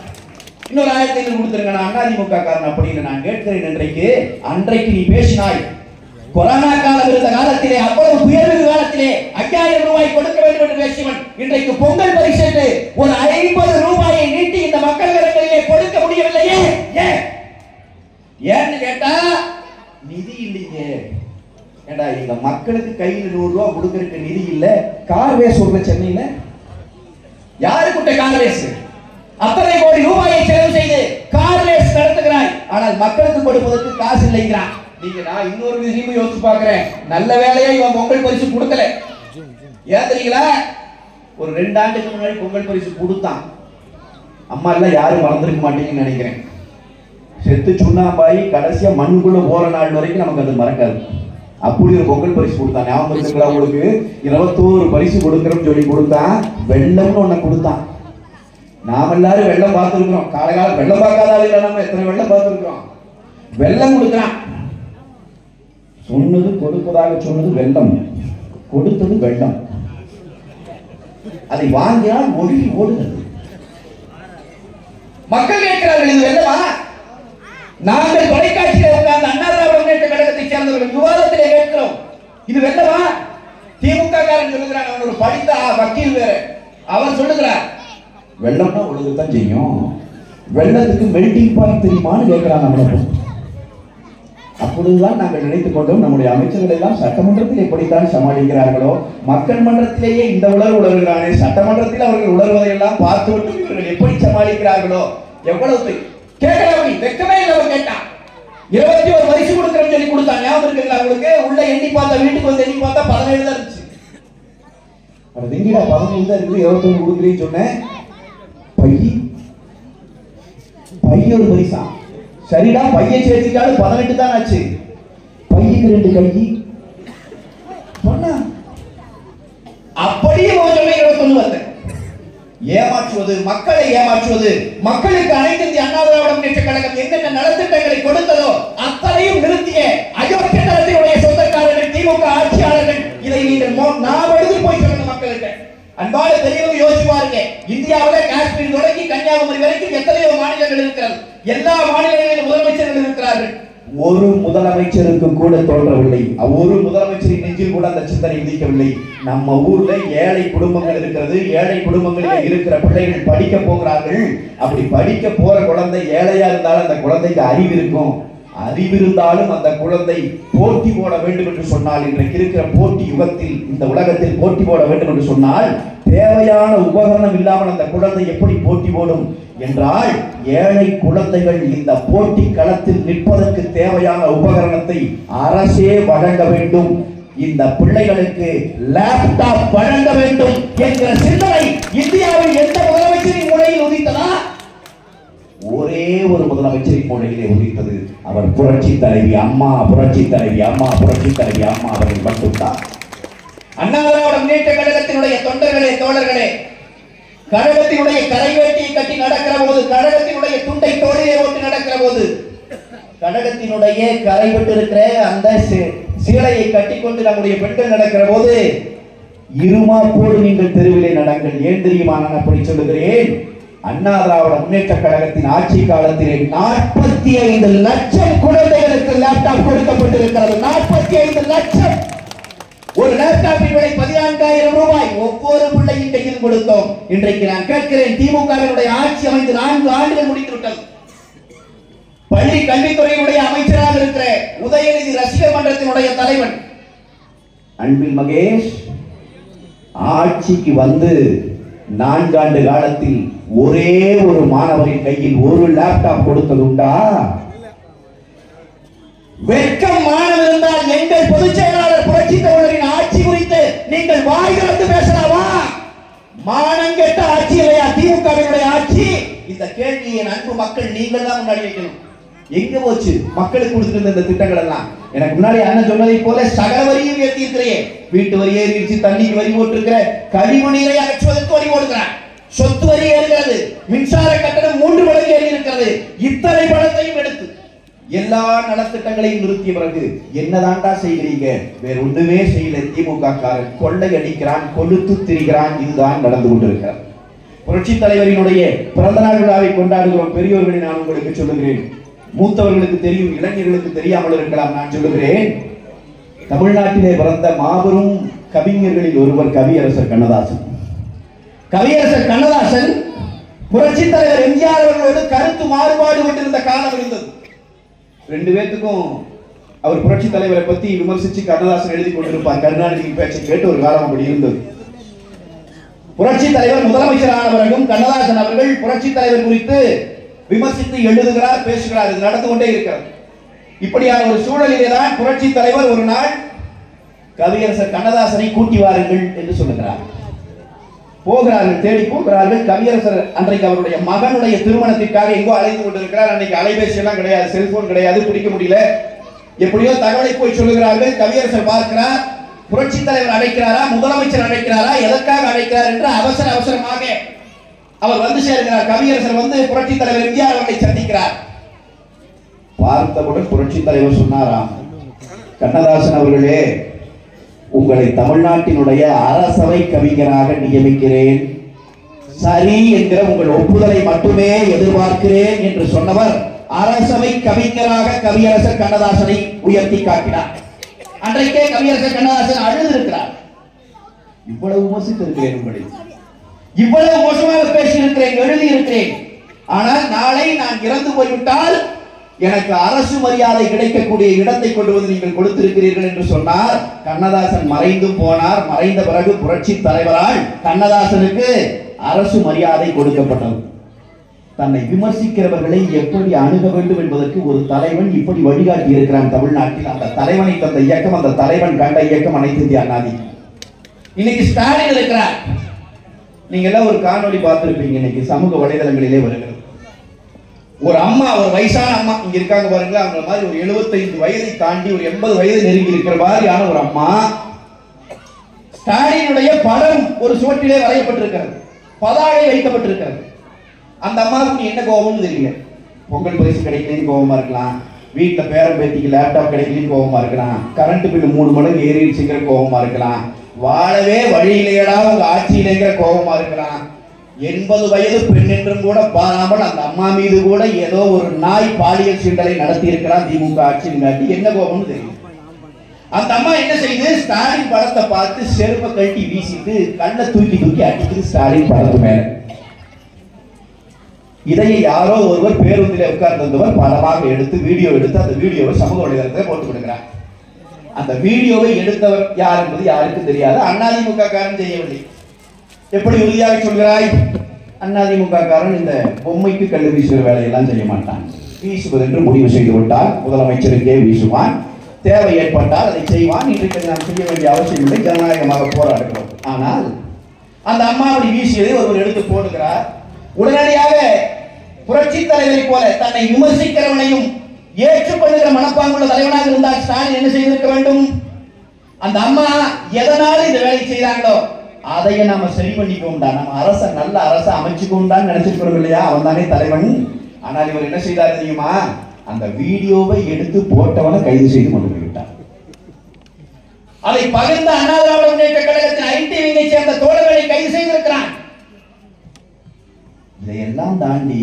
இன்னொரு 1500 கொடுத்துருங்க, நான் அதிமுக காரன் அப்படின்னு நான் கேட்கிறேன். அன்றைக்கு நீ பேசினாய், கொரோனா காலம் இருந்த காலத்திலே, அவ்வளவு உயர்வு காலத்திலே 5000 ரூபாய் கொடுக்க வேண்டும் என்று பேசியவன் இன்றைக்கு பொங்கல் பரிசு ஒரு 50 ரூபாயை நீட்டி இந்த மக்கள் கரங்களிலே கொடுக்க முடியவில்லையே. ஏன்னு கேட்டா நிதி இல்லைங்க. ஏண்டா, இந்த மக்களுக்கு கையில் 100 ரூபாய் கொடுக்கறதுக்கு நிதி இல்ல. கார்வேஸ் சொல்ற சென்னையில யாரு கூட்ட கார்வேஸ்? அத்தனை கோடி ரூபாயை செலவு செய்து கார்வேஸ் நடத்துகிறாய், ஆனால் மக்களுக்கு கொடுப்பதற்கு காசு இல்லைங்கிறான். நீங்க நான் இன்னொரு விஷயமும் யோசிச்சு பாக்குறேன், நல்ல வேலையா இவன் பொங்கல் பரிசு கொடுக்கல. ஏன் தெரியுங்களா? ஒரு 2 ஆண்டுக்கு முன்னாடி பொங்கல் பரிசு கொடுத்தான். அம்மா எல்லாம் யாரும் மறந்துருக்க மாட்டீங்கன்னு நினைக்கிறேன். செத்து சுண்ணாம்பாயி கடைசியா மண்ணுக்குள்ள போற நாள் வரைக்கும் நமக்கு அது மறக்காது. அப்படி ஒரு பொங்கல் பரிசு கொடுத்தான். ஞாபகம் இருக்குங்களா உங்களுக்கு? 21 பரிசு கொடுக்கறோம்னு சொல்லி கொடுத்தான். வெள்ளம்னு ஒண்ணு கொடுத்தான். நாம எல்லாரும் வெள்ளம் பார்த்துருக்கிறோம். காலகால வெள்ளம் பார்க்காத ஆளுங்க நம்ம எத்தனை வெள்ளம் பார்த்துருக்கிறோம். வெள்ளம் கொடுக்கிறான். சொன்னது கொடுப்பதாக சொன்னது வெள்ளம், கொடுத்தது வெள்ளம். அதை வாங்கினால் ஒழுகி ஓடுகிறது. மக்கள் கேட்கிறார்கள், இது வெள்ளமா? நாங்கள் தொலைக்காட்சியில் உட்கார்ந்து அண்ணா திராவிட முன்னேற்ற கழகத்தை சேர்ந்தவர்கள் விவாதத்திலே கேட்கிறோம், இது வெள்ளமா? திமுக காரன் சொல்லுகிறான், அவன் ஒரு படித்த வக்கீல் வேற, அவர் சொல்லுகிறார் வெள்ளம்னா ஒழுகுதான் செய்யும். வெள்ளத்துக்கு மெல்டிங் பாயிண்ட் தெரியுமான்னு கேட்கிறான் நம்மள. அப்பொழுதுதான் நாங்கள் நினைத்துக் கொண்டோம், நம்முடைய அமைச்சர்கள் எல்லாம் சட்டமன்றத்தில் எப்படித்தான் சமாளிக்கிறார்களோ, மக்கள் மன்றத்திலேயே இந்த உணர்வு உணர்கிறானே, சட்டமன்றத்தில் அவர்கள் உணர்வதையெல்லாம் பார்த்துவிட்டு இவர்கள் எப்படி சமாளிக்கிறார்களோ. எவ்வளவு கேட்கலாம், வெக்கமே இல்லை. அவர் கேட்டான் 21 பரிசு கொடுக்கிறோம் சொல்லி கொடுத்தான். ஞாபகம் இருக்குங்களா உங்களுக்கு? உள்ள எண்ணி பார்த்தா, வீட்டுக்கு வந்து எண்ணி பார்த்தா 17 தான் இருந்துச்சு. அது எங்கடா 17 தான் இருக்குது, 21 கொடுக்குறேன்னு சொன்னேன். பைய ஒரு பரிசா? சரிடா, பையை சேர்த்துட்டாலும் 18 தான் ஆச்சு. பையுக்கு 2 கை சொன்னா அப்படியே 21 வந்து ஏமாற்றுவது, மக்களை ஏமாற்றுவது. மக்களுக்கு அனைத்து இந்திய அண்ணா திராவிட முன்னேற்ற கழகம் என்னென்ன நலத்திட்டங்களை கொடுத்ததோ அத்தனையும் நிறுத்திய அயோக்கிய தளத்தினுடைய சொந்தக்காரர்கள் திமுக ஆட்சியாளர்கள். இதை நீங்கள் நாம் எடுத்து போய் சொல்லுங்க மக்களுக்கு. அன்பான பெரியவங்க யோசிச்சு பாருங்க, இந்தியாவில் காஷ்மீர் தொடங்கி கன்னியாகுமரி வரைக்கும் எத்தனையோ மாநிலங்கள் இருக்கிறது. எல்லா மாநிலங்களிலும் முதலமைச்சர்கள் இருக்கிறார்கள். ஒரு முதலமைச்சருக்கு கூட தோன்றவில்லை. ஒரு முதலமைச்சரின் நெஞ்சில் கூட அந்த சிந்தனை விதிக்கவில்லை. நம்ம ஊர்ல ஏழை குடும்பங்கள் இருக்கிறது, ஏழை குடும்பங்களில் இருக்கிற பிள்ளைகள் படிக்க போகிறார்கள். அப்படி படிக்க போற குழந்தை ஏழையா இருந்தாலும் அந்த குழந்தைக்கு அறிவு இருக்கும். அறிவிருந்தாலும் அந்த குழந்தை போட்டி போட வேண்டும் என்று சொன்னால், இன்றைக்கு இருக்கிற போட்டி யுகத்தில் இந்த உலகத்தில் போட்டி போட வேண்டும் என்று சொன்னால் தேவையான உபகரணம் இல்லாமல் அந்த குழந்தை எப்படி போட்டி போடும் என்றால், ஏழை குழந்தைகள் இந்த போட்டி களத்தில் நிற்பதற்கு தேவையான உபகரணத்தை அரசே வழங்க வேண்டும். இந்த பிள்ளைகளுக்கு லேப்டாப் வழங்க வேண்டும் என்கிற சிந்தனை இந்தியாவில் எந்த முதலமைச்சரின் மூளையில் உதித்ததா? ஒரே ஒரு முதலமைச்சரின் மூளையிலே உதித்தது. அவர் புரட்சி தலைவி அம்மா, புரட்சி தலைவி அம்மா, புரட்சி தலைவி அம்மா அவர்கள் மட்டும்தான். அண்ணா திராவிட முன்னேற்ற கழகத்தினுடைய தொண்டர்களே, தோழர்களே, கழகத்தினுடைய கரைவேட்டியை கட்டி நடக்கிற போது, கழகத்தினுடைய துண்டை தோளிலே ஓட்டு நடக்கிற போது, கழகத்தினுடைய கரைவிட்டு இருக்கிற அந்த சீலையை கட்டிக்கொண்டு நம்முடைய பெண்கள் நடக்கிற போது இருமாப்போடு நீங்கள் தெருவிலே நடங்கள். ஏன் தெரியுமா நான் அப்படி சொல்லுகிறேன்? அண்ணா திராவிட முன்னேற்ற கழகத்தின் ஆட்சி காலத்திலே 45 லட்சம் குழந்தைகளுக்கு லேப்டாப் கொடுக்கப்பட்டிருக்கிறது. 45 லட்சம். ஒரு லேப்டாப்பின் விலை 14,000 ரூபாய் ஒவ்வொரு பிள்ளையின் கையில் கொடுத்தோம். இன்றைக்கு நான் கேட்கிறேன், திமுகவினுடைய ஆட்சி அமைந்து 4 ஆண்டுகள் முடிந்துவிட்டது. பள்ளி கல்வித்துறையினுடைய அமைச்சராக இருக்கிற உதயநிதி ரசிகர் மன்றத்தினுடைய தலைவன் அன்பில் மகேஷ் ஆட்சிக்கு வந்து 4 ஆண்டு காலத்தில் ஒரே ஒரு மாணவரின் கையில் ஒரு லேப்டாப் கொடுத்ததுண்டா? வெட்கம் மாணவர் இருந்தால் எங்கள் பொதுச் செயலாளர் புரட்சி தமிழரின் ஆட்சி குறித்து நீங்கள் வாய் திறந்து பேசலாமா? மானங்கெட்ட ஆட்சி இல்லையா திமுகவினுடைய ஆட்சி? இந்த கேள்வியை அன்பு மக்கள் நீங்கள் தான் முன்னாடி வைக்கணும். எங்க போச்சு மக்களுக்கு கொடுத்திருந்த இந்த திட்டங்கள் எல்லாம்? எனக்கு முன்னாடி அண்ணன் சொன்னதை போல சகல வரியும் ஏற்றி இருக்கிறேன். வீட்டு வரி ஏறிடுச்சு, தண்ணிக்கு வரி போட்டிருக்கிற, கழிவு நீரை அகற்றுவதற்கு வரி போடுகிறான், சொத்து வரி ஏறுகிறது, மின்சார கட்டணம் 3 மடங்கு ஏறி இருக்கிறது. இத்தனை பணத்தையும் எடுத்து எல்லா நலத்திட்டங்களையும் நிறுத்திய பிறகு என்னதான்டா செய்கிறீங்க? வேற ஒன்றுமே செய்யல. திமுக காரன் கொள்ளை அடிக்கிறான், கொளுத்து திரிகிறான். இதுதான் நடந்து கொண்டிருக்கிறார். புரட்சி தலைவரினுடைய பிறந்த நாள் விழாவை கொண்டாடுகிறோம். பெரியோர்களை நான் உங்களுக்கு சொல்லுகிறேன், மூத்தவர்களுக்கு தெரியும், இளைஞர்களுக்கு தெரியாமல் இருக்கலாம். நான் சொல்லுகிறேன், தமிழ்நாட்டிலே பிறந்த மாபெரும் கவிஞர்களில் ஒருவர் கவியரசர் கண்ணதாசன். கவியரசர் கண்ணதாசன் புரட்சி தலைவர் எம்ஜிஆர் அவர்களோடு கருத்து மாறுபாடு கொண்டிருந்த காலம் இருந்தது. 2 பேருக்கும் அவர் புரட்சி தலைவரை பத்தி விமர்சிச்சு கண்ணதாசன் எழுதி கொண்டிருப்பார். கருணாநிதி பேச்சை கேட்டு ஒரு காலம் அப்படி இருந்தது. புரட்சி தலைவர் முதலமைச்சரான பிறகும் கண்ணதாசன் அவர்கள் புரட்சி தலைவர் குறித்து விமர்சித்து எழுதுகிறார், பேசுகிறார். இது நடந்து கொண்டே இருக்கிறது. இப்படியான ஒரு சூழலிலே தான் புரட்சி தலைவர் ஒரு நாள் கவியரசர் கண்ணதாசனை கூட்டி வாருங்கள் என்று சொல்லுகிறார். போகிறார்கள், தேடி போகிறார்கள். கவியரசர் அன்றைக்கு அவருடைய மகனுடைய திருமணத்திற்காக எங்கோ அழைத்து கொண்டிருக்கிறார். அன்னைக்கு அலைபேசி எல்லாம் கிடையாது, செல்போன் கிடையாது, பிடிக்க முடியல. எப்படியோ தகவலை போய் சொல்லுகிறார்கள். கவியரசர் பார்க்கிறார், புரட்சி தலைவர் அழைக்கிறாரா, முதலமைச்சர் அழைக்கிறாரா, எதற்காக அழைக்கிறார் என்று அவசரமாக அவர் வந்து சேர்கிறார். கவியரசர் வந்து புரட்சி தலைவர் எம்ஜிஆர் அவர்களை சந்திக்கிறார். பார்த்தவுடன் புரட்சி தலைவர் சொன்னாராம், கண்ணதாசன் அவர்களே, உங்களை தமிழ்நாட்டினுடைய அரசவை கவிஞராக நியமிக்கிறேன், சரி என்கிற உங்கள் ஒப்புதலை மட்டுமே எதிர்பார்க்கிறேன் என்று சொன்னவர் அரசவை கவிஞராக கவியரசர் கண்ணதாசனை உயர்த்தி காட்டினார். அன்றைக்கே கவியரசர் கண்ணதாசன் அழுது இருக்கிறார். இவ்வளவு விமர்சித்து இருக்கிறேன், உங்களை இவ்வளவு மோசமாக பேசி இருக்கிறேன், எழுதி இருக்கிறேன். ஆனால் நாளை நான் இறந்து போய்விட்டால் எனக்கு அரசு மரியாதை கிடைக்கக்கூடிய இடத்தை கொண்டு வந்து நீங்கள் கொடுத்திருக்கிறீர்கள் என்று சொன்னார். கண்ணதாசன் மறைந்து போனார். மறைந்த பிறகு புரட்சி தலைவரால் கண்ணதாசனுக்கு அரசு மரியாதை கொடுக்கப்பட்டது. தன்னை விமர்சிக்கிறவர்களை எப்படி அணுக வேண்டும் என்பதற்கு ஒரு தலைவன் இப்படி வழிகாட்டி இருக்கிறான் தமிழ்நாட்டில். அந்த தலைவனை தந்த இயக்கம், அந்த தலைவன் கண்ட இயக்கம் அனைத்து இந்திய அண்ணா திமுக. இன்னைக்கு ஸ்டாலின் இருக்கிறார். நீங்க எல்லாம் ஒரு காணொளி பார்த்திருப்பீங்க, இன்னைக்கு சமூக வலைதளங்களிலே வருகிறது. ஒரு அம்மா, ஒரு வயசான அம்மா இங்க இருக்காங்க பாருங்க, அவங்க மாதிரி ஒரு 75 வயதை தாண்டி ஒரு 80 வயது நெருங்கி இருக்கிற மாதிரியான ஒரு அம்மா. ஸ்டாலினுடைய படம் ஒரு சுவற்றிலே வரையப்பட்டிருக்கிறது, பதாகை வைக்கப்பட்டிருக்கிறது. அந்த அம்மாவுக்கு என்ன கோபம்னு தெரியல. பொங்கல் பரிசு கிடைக்கலன்னு கோபமா இருக்கலாம், வீட்டுல பேரன் பேத்திக்கு லேப்டாப் கிடைக்கலன்னு கோபமா இருக்கலாம், கரண்ட் பில்லு 3 மடங்கு ஏறிடுச்சுங்கிற கோபமா இருக்கலாம், வாழவே வழி இல்லையடா உங்க ஆட்சியிலேங்கிற கோபமா இருக்கலாம். 80 வயது பெண் என்றும் கூட பாராமல் அந்த அம்மா மீது கூட ஏதோ ஒரு நாய் பாலியல் சீண்டலை நடத்தி இருக்கிறான் திமுக ஆட்சியின் காட்டி. என்ன கோபம்னு தெரியும். அந்த அம்மா என்ன செய்யுது, ஸ்டாலின் படத்தை பார்த்து செருப்பை கட்டி வீசிட்டு கண்ணை தூக்கி தூக்கி அடிக்குது ஸ்டாலின் படத்து மேல. இதையை யாரோ ஒருவர் பேருந்தில் உட்கார்ந்திருந்தவர் படமாக எடுத்து வீடியோ எடுத்து அந்த வீடியோவை சமூக வலைதளத்தில் போட்டு கொடுக்கிறார். அந்த வீடியோவை எடுத்தவர் யார் என்பது யாருக்கும் தெரியாது. அதிமுக காரன் செய்யவில்லை. எப்படி உறுதியாக சொல்கிறாய்? அதிமுக காரன் இந்த பொம்மைக்கு கல்லு வீசுகிற வேலையெல்லாம் செய்ய மாட்டான். வீசுவது என்று முடிவு செய்து விட்டால் முதலமைச்சருக்கே வீசுவான். தேவை ஏற்பட்டால் அதை செய்வான். இன்றைக்கு நாம் செய்ய வேண்டிய அவசியம் இல்லை, ஜனநாயகமாக போராடுகிறோம். ஆனால் அந்த அம்மா அப்படி வீசியதை ஒருவர் எடுத்து போடுகிறார். உடனடியாக புரட்சி தலைவரை போல தன்னை விமர்சிக்கிறவனையும் ஏற்றுக்கொள்ளுகிற மனப்பாங்குள்ள தலைவனாக இருந்தால் ஸ்டாலின் என்ன செய்திருக்க வேண்டும்? அந்த அம்மா எதனால இந்த வேலை செய்தாங்களோ அதையே நாம சரி பண்ணிக்கோண்டா, நம்ம அரச நல்ல அரச அமைச்சுக்கோண்டான்னு நினைச்சிருக்கிறோம் இல்லையா? அவன் தானே தலைவன். ஆனால் இவர் என்ன செய்தார் தெரியுமா? அந்த வீடியோவை எடுத்து போட்டவனை கைது செய்து கொண்டு போய்விட்டார். அதை பகிர்ந்த அண்ணா திராவிட முன்னேற்ற கழகத்தின் ஐடிவியை சேர்ந்த தோழர்களை கைது செய்திருக்கிறான். இதையெல்லாம் தாண்டி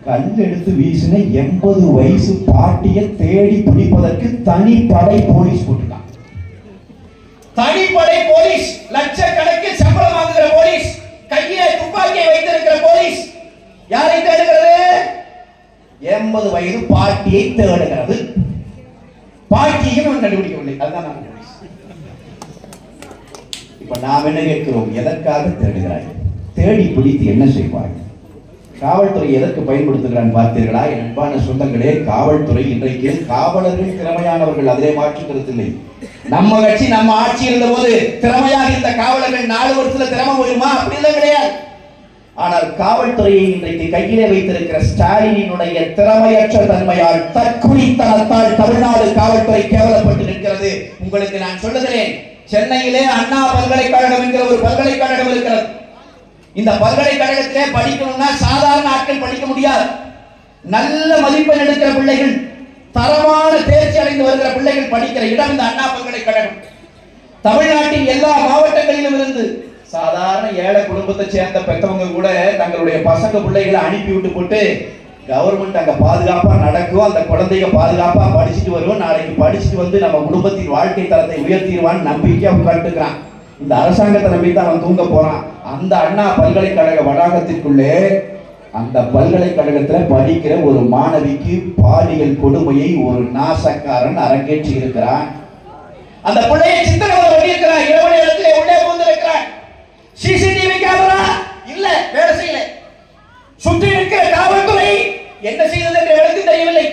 கல் எடுத்து வீசின 80 வயசு பாட்டியை தேடி பிடிப்பதற்கு தனிப்படை போலீஸ் போட்டுட்டான். தனிப்படை போலீஸ், லட்சக்கணக்கில் சம்பளம் வாங்குகிற போலீஸ், கையில துப்பாக்கியை வைத்திருக்கிற போலீஸ் யாரை தேடுகிறது? 80 வயது பாட்டியை தேடுகிறது. பாட்டியும் கண்டுபிடிக்கவில்லை. அதுதான் நம்ம போலீஸ். இப்ப நாம் என்ன கேட்கிறோம்? எதற்காக தேடுகிறாய்? தேடி பிடித்து என்ன செய்வாய்? காவல்துறை எதற்கு பயன்படுத்துகிறான் பார்த்தீர்களா? என் அன்பான சொந்தங்களே, காவல்துறை இன்றைக்கு காவலர்கள் திறமையானவர்கள், அதிலே மாற்று கருத்தில்லை. நம்ம கட்சி நம்ம ஆட்சி இருந்த போது திறமையாக இருந்த காவலர்கள் 4 வருஷத்துல திறமை வருமா? அப்படிலாம் கிடையாது. ஆனால் காவல்துறையை இன்றைக்கு கையிலே வைத்திருக்கிற ஸ்டாலினுடைய திறமையற்ற தன்மையால், தற்குறித்தனத்தால் தமிழ்நாடு காவல்துறை கேவலப்பட்டு நிற்கிறது. உங்களுக்கு நான் சொல்லுகிறேன், சென்னையிலே அண்ணா பல்கலைக்கழகம் என்கிற ஒரு பல்கலைக்கழகம் இருக்கிறது. இந்த பல்கலைக்கழகத்திலே படிக்கணும்னா சாதாரண ஆட்கள் படிக்க முடியாது. நல்ல மதிப்பெண் எடுக்கிற பிள்ளைகள், தரமான தேர்ச்சி அடைந்து வருகிற பிள்ளைகள் படிக்கிற இடம் இந்த அண்ணா பல்கலைக்கழகம். தமிழ்நாட்டின் எல்லா மாவட்டங்களிலும் இருந்து சாதாரண ஏழை குடும்பத்தை சேர்ந்த பெற்றவங்க கூட தங்களுடைய பசங்க பிள்ளைகளை அனுப்பி விட்டு போட்டு கவர்மெண்ட் அங்க பாதுகாப்பா நடக்கும், அந்த குழந்தைங்க பாதுகாப்பா படிச்சுட்டு வருவோம், நாளைக்கு படிச்சுட்டு வந்து நம்ம குடும்பத்தின் வாழ்க்கை தரத்தை உயர்த்திடுவான்னு நம்பிக்கையா உட்காந்துக்கிறான். இந்த அரசாங்கத்தை நம்பி தான் அவன் தூங்க போறான். அந்த அண்ணா பல்கலைக்கழக வளாகத்திற்குள்ளே அந்த பல்கலைக்கழகத்தில் படிக்கிற ஒரு மாணவிக்கு பாலியல் கொடுமையை ஒரு நாசக்காரன் அரங்கேற்றி இருக்கிறான். அந்த பிள்ளையை சித்திரவதை பண்ணியிருக்கிறான். இரவு நேரத்திலே உள்ளே புகுந்திருக்கிறான். சிசிடிவி கேமரா இல்ல, வேலை செய்யல. சுற்றி இருக்கிற காவல்துறை என்ன செய்தது என்று எனக்கு தெரியவில்லை.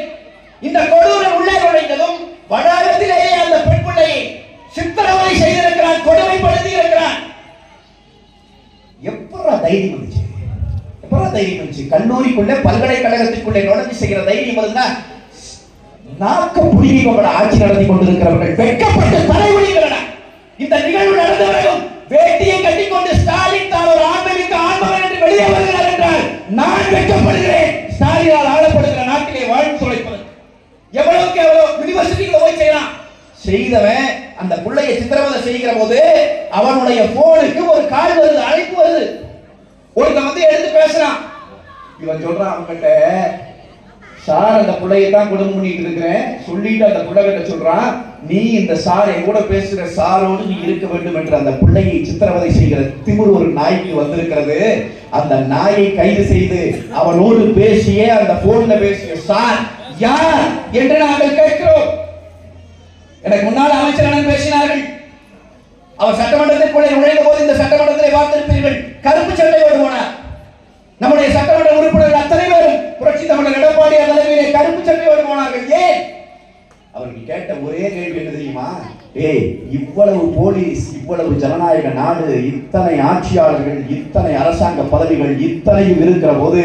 இந்த கொடூரம் உள்ளே நுழைந்ததும் வளாகத்திலேயே அந்த பெண் பிள்ளையை சித்திரவதை செய்திருக்கிறான், கொடுமைப்படுத்தி இருக்கிறான். எப்படா தைரியம் வந்துச்சு? எப்படா தைரியம் வந்துச்சு? கல்லூரிக்குள்ளே பல்கலைக்கழகத்திற்குள்ளே நுழைஞ்சு செய்கிற தைரியம் வருதுன்னா நாக்க புரிவி கொண்ட ஆட்சி நடத்தி கொண்டிருக்கிறவர்கள் வெட்கப்பட்டு தலைவலிக்கிறன. இந்த நிகழ்வு நடந்த வரைக்கும் வேட்டியை கட்டிக்கொண்டு ஸ்டாலின் தான் ஒரு ஆன்மீக ஆன்மகன் என்று வெளியே வருகிறார் என்றால் நான் வெட்கப்படுகிறேன். ஸ்டாலினால் ஆளப்படுகிற நாட்டிலே வாழ்ந்து தொலைப்பது எவ்வளவுக்கு எவ்வளவு யூனிவர்சிட்டிகளை போய் செய்யலாம். செய்தவன் அந்த பிள்ளையை சித்திரவதை செய்கிற போது அவனுடைய போனுக்கு ஒரு கால் வருது, அழைப்பு வருது. ஒருத்தன் வந்து எடுத்து பேசுறான். இவன் சொல்றான் அவன்கிட்ட, சார் அந்த பிள்ளையை தான் குடும்பம் பண்ணிட்டு இருக்கிறேன் சொல்லிட்டு அந்த பிள்ளைகிட்ட சொல்றான், நீ இந்த சார் என் கூட பேசுகிற சாரோடு நீ இருக்க வேண்டும் என்று அந்த பிள்ளையை சித்திரவதை செய்கிற திமிர் ஒரு நாய்க்கு வந்திருக்கிறது. அந்த நாயை கைது செய்து அவனோடு பேசிய அந்த போன்ல பேசிய சார் யார் என்று நாங்கள் கேட்கிறோம். எனக்கு முன்னாள் அமைச்சர் பேசினார்கள். அவர் சட்டமன்றத்திற்குள்ளே நுழைந்த போது இந்த சட்டமன்றத்திலே பார்த்திருப்பீர்கள், கருப்பு சட்டையோடு போனார். நம்முடைய சட்டமன்ற உறுப்பினர்கள் அத்தனை பேரும் புரட்சி தமிழர் எடப்பாடியார் தலைமையிலே கருப்பு சட்டையோடு போனார்கள். ஏன்? அவர்கள் கேட்ட ஒரே கேள்வி என்ன தெரியுமா? இவ்வளவு போலீஸ், இவ்வளவு ஜனநாயக நாடு, இத்தனை ஆட்சியாளர்கள், இத்தனை அரசாங்க பதவிகள் இத்தனையும் இருக்கிற போது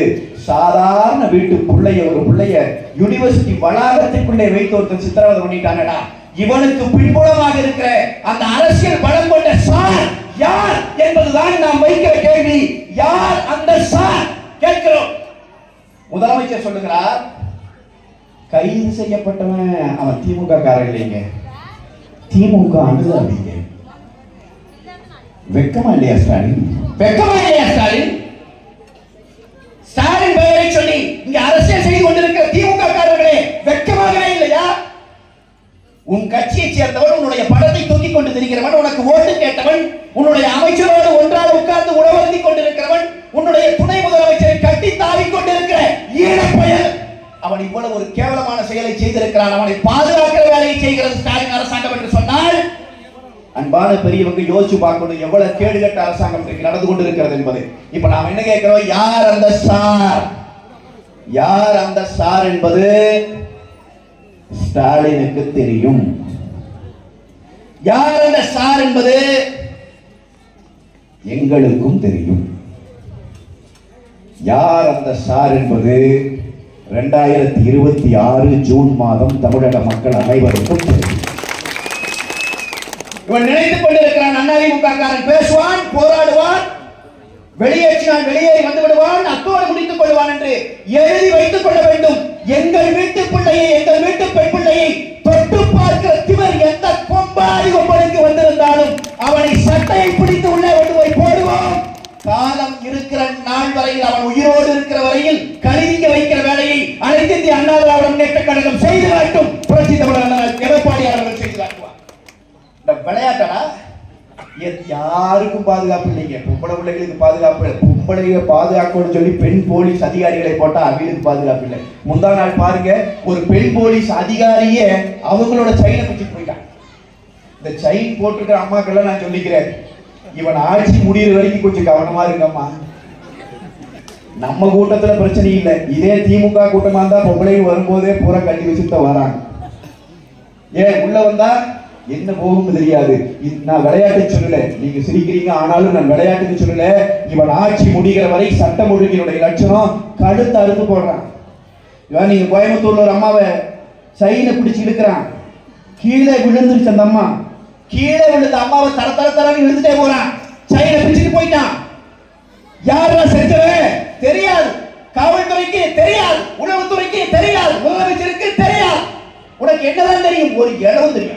சாதாரண வீட்டு பிள்ளைய ஒரு பிள்ளைய யூனிவர்சிட்டி வளாகத்திற்குள்ளே வைத்து ஒருத்தர் சித்திரவதை பண்ணிட்டாங்கடா. இவனுக்கு பின்புலமாக இருக்கிற அந்த அரசியல் பலம் கொண்ட சார் யார் என்பதுதான் நாம் வைக்கிற கேள்வி. யார் அந்த சார் கேட்கிறோம். முதலமைச்சர் சொல்லுகிறார், கைது செய்யப்பட்டவன் அவன் திமுக காரன் இல்லைங்க, திமுக அனுதாபிங்க. வெக்கமா இல்லையா ஸ்டாலின்? வெக்கமா இல்லையா ஸ்டாலின்? சேர்ந்தவன், உன்னுடைய படத்தை தூக்கிக் கொண்டு திரிகிறவன், உனக்கு ஓட்டு கேட்டவன், உன்னுடைய அமைச்சரோடு ஒன்றாக உட்கார்ந்து உணவருந்திக் கொண்டிருக்கிறவன், உன்னுடைய துணை முதலமைச்சரை கட்டி தாவிக் கொண்டிருக்கிற ஈழப்பயல், அவன் இவ்வளவு ஒரு கேவலமான செயலை செய்திருக்கிறான். அவனை பாதுகாக்கிற வேலையை செய்கிறது ஸ்டாலின் அரசாங்கம் என்று சொன்னால், அன்பான பெரியவங்க யோசிச்சு பார்க்கணும் எவ்வளவு கேடுகட்ட அரசாங்கம் நடந்து கொண்டிருக்கிறது என்பதை. இப்ப நாம் என்ன கேட்கிறோம்? யார் அந்த சார்? யார் அந்த சார் என்பது ஸ்டாலினுக்கு தெரியும். யார் அந்த சார் என்பது எங்களுக்கும் தெரியும். யார் அந்த சார் என்பது 2026 ஜூன் மாதம் தமிழக மக்கள் அனைவருக்கும் தெரியும். இவன் நினைத்துக் கொண்டிருக்கிறான் அதிமுககாரன் பேசுவான், போராடுவான், வெளியேற்றினான், வெளியேறி வந்து விடுவான், அத்தோடு முடித்துக் கொள்வான் என்று எழுதி வைத்துக் கொள்ள வேண்டும். எங்கள் வீட்டு பிள்ளையை, எங்கள் வீட்டு பெண் பிள்ளையை தொட்டு பார்க்கிற திவர் எந்த கொம்பாடி கொம்பனுக்கு வந்திருந்தாலும் அவனை சட்டையை பிடித்து உள்ளே கொண்டு போய் போடுவோம். காலம் இருக்கிற நாள் வரையில், அவன் உயிரோடு இருக்கிற வரையில் கழிங்க வைக்கிற வேலையை அனைத்து இந்திய அண்ணா திராவிட முன்னேற்ற கழகம் செய்து காட்டும். புரட்சி தமிழர் எடப்பாடி அவர்கள் செய்து காட்டுவார். விளையாட்டடா, யாருக்கும் பாதுகாப்பு இல்லைங்க. பொம்பளை பிள்ளைகளுக்கு பாதுகாப்பு இல்லை. பொம்பளைகளை பாதுகாக்கணும்னு சொல்லி பெண் போலீஸ் அதிகாரிகளை போட்டா அவங்களுக்கு பாதுகாப்பு இல்லை. முந்தா நாள் பாருங்க, ஒரு பெண் போலீஸ் அதிகாரியே அவங்களோட செயினை பிடிச்சிட்டு போயிட்டாங்க. இந்த செயின் போட்டிருக்கிற அம்மாக்கெல்லாம் நான் சொல்லிக்கிறேன், இவன் ஆட்சி முடிகிற வரைக்கும் கொஞ்சம் கவனமா இருக்கம்மா. நம்ம கூட்டத்துல பிரச்சனை இல்லை, இதே திமுக கூட்டமா இருந்தா பொம்பளைங்க வரும்போதே பூரா கட்டி வச்சுட்டு வராங்க. ஏன் உள்ள வந்தா என்ன போகும் தெரியாது. நான் விளையாட்டு சொல்லல, நீங்க சிரிக்கிறீங்க, ஆனாலும் நான் விளையாட்டுக்கு சொல்லல. இவன் ஆட்சி முடிகிற வரை சட்டம் ஒழுங்கினுடைய லட்சணம் கழுத்து அறுத்து போடுறான். இவன் நீங்க கோயம்புத்தூர்ல ஒரு அம்மாவை சைனை பிடிச்சு இழுக்கிறான், கீழே விழுந்துருச்சு. அந்த அம்மா கீழே விழுந்த அம்மாவை தர தர தரன்னு இழுத்துட்டே போறான், சைனை பிடிச்சிட்டு போயிட்டான். யாரெல்லாம் செஞ்சவன் தெரியாது, காவல்துறைக்கு தெரியாது, உளவுத்துறைக்கு தெரியாது, முதலமைச்சருக்கு தெரியாது. உனக்கு என்னதான் தெரியும்? ஒரு இடம் தெரியும்.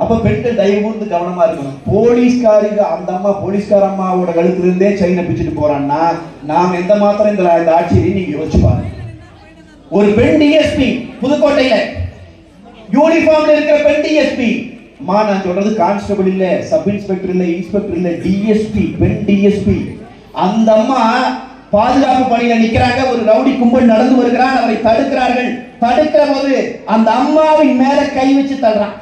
அப்ப பெண்கள் தயவு கூர்ந்து கவனமா இருக்கணும். போலீஸ்காரிக அந்த அம்மா, போலீஸ்கார அம்மாவோட கழுத்துல இருந்தே செயினை பிடிச்சிட்டு போறான்னா நாம் எந்த மாத்திரம் இந்த ஆட்சியை நீங்க யோசிச்சு பாருங்க. ஒரு பெண் டிஎஸ்பி புதுக்கோட்டையில யூனிஃபார்ம்ல இருக்கிற பெண் டிஎஸ்பி, அம்மா நான் சொல்றது கான்ஸ்டபிள் இல்ல, சப் இன்ஸ்பெக்டர் இல்ல, இன்ஸ்பெக்டர் இல்ல, டிஎஸ்பி, பெண் டிஎஸ்பி. அந்த அம்மா பாதுகாப்பு பணியில நிக்கிறாங்க. ஒரு ரவுடி கும்பல் நடந்து வருகிறான், அவரை தடுக்கிறார்கள். தடுக்கிற போது அந்த அம்மாவின் மேல கை வச்சு தள்ளுறான்.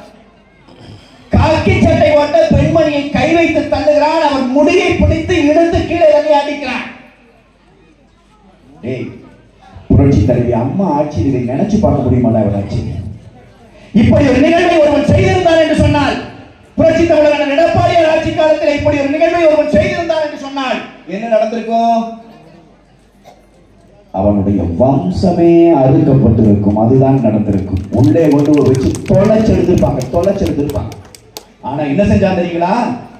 காக்கி சட்டை போட்ட பெண்மணியை கை வைத்து தள்ளுகிறான். அவன் முடியை பிடித்து இழுத்து கீழே இறங்கி அடிக்கிறான். புரட்சி தலைவி அம்மா ஆட்சி இதை நினைச்சு பார்க்க முடியுமா? ஆட்சி இப்படி ஒரு நிகழ்வை ஒருவன் செய்திருந்தான் என்று சொன்னால், புரட்சி தமிழர் எடப்பாடியார் ஆட்சி காலத்தில் இப்படி ஒரு நிகழ்வை ஒருவன் செய்திருந்தான் என்று சொன்னால் என்ன நடந்திருக்கும்? அவனுடைய வம்சமே அறுக்கப்பட்டிருக்கும். அதுதான் நடந்திருக்கும். உள்ளே கொண்டு வச்சு தொலைச்செடுத்திருப்பாங்க. ஆனா என்ன செஞ்சா தெரியுங்களா?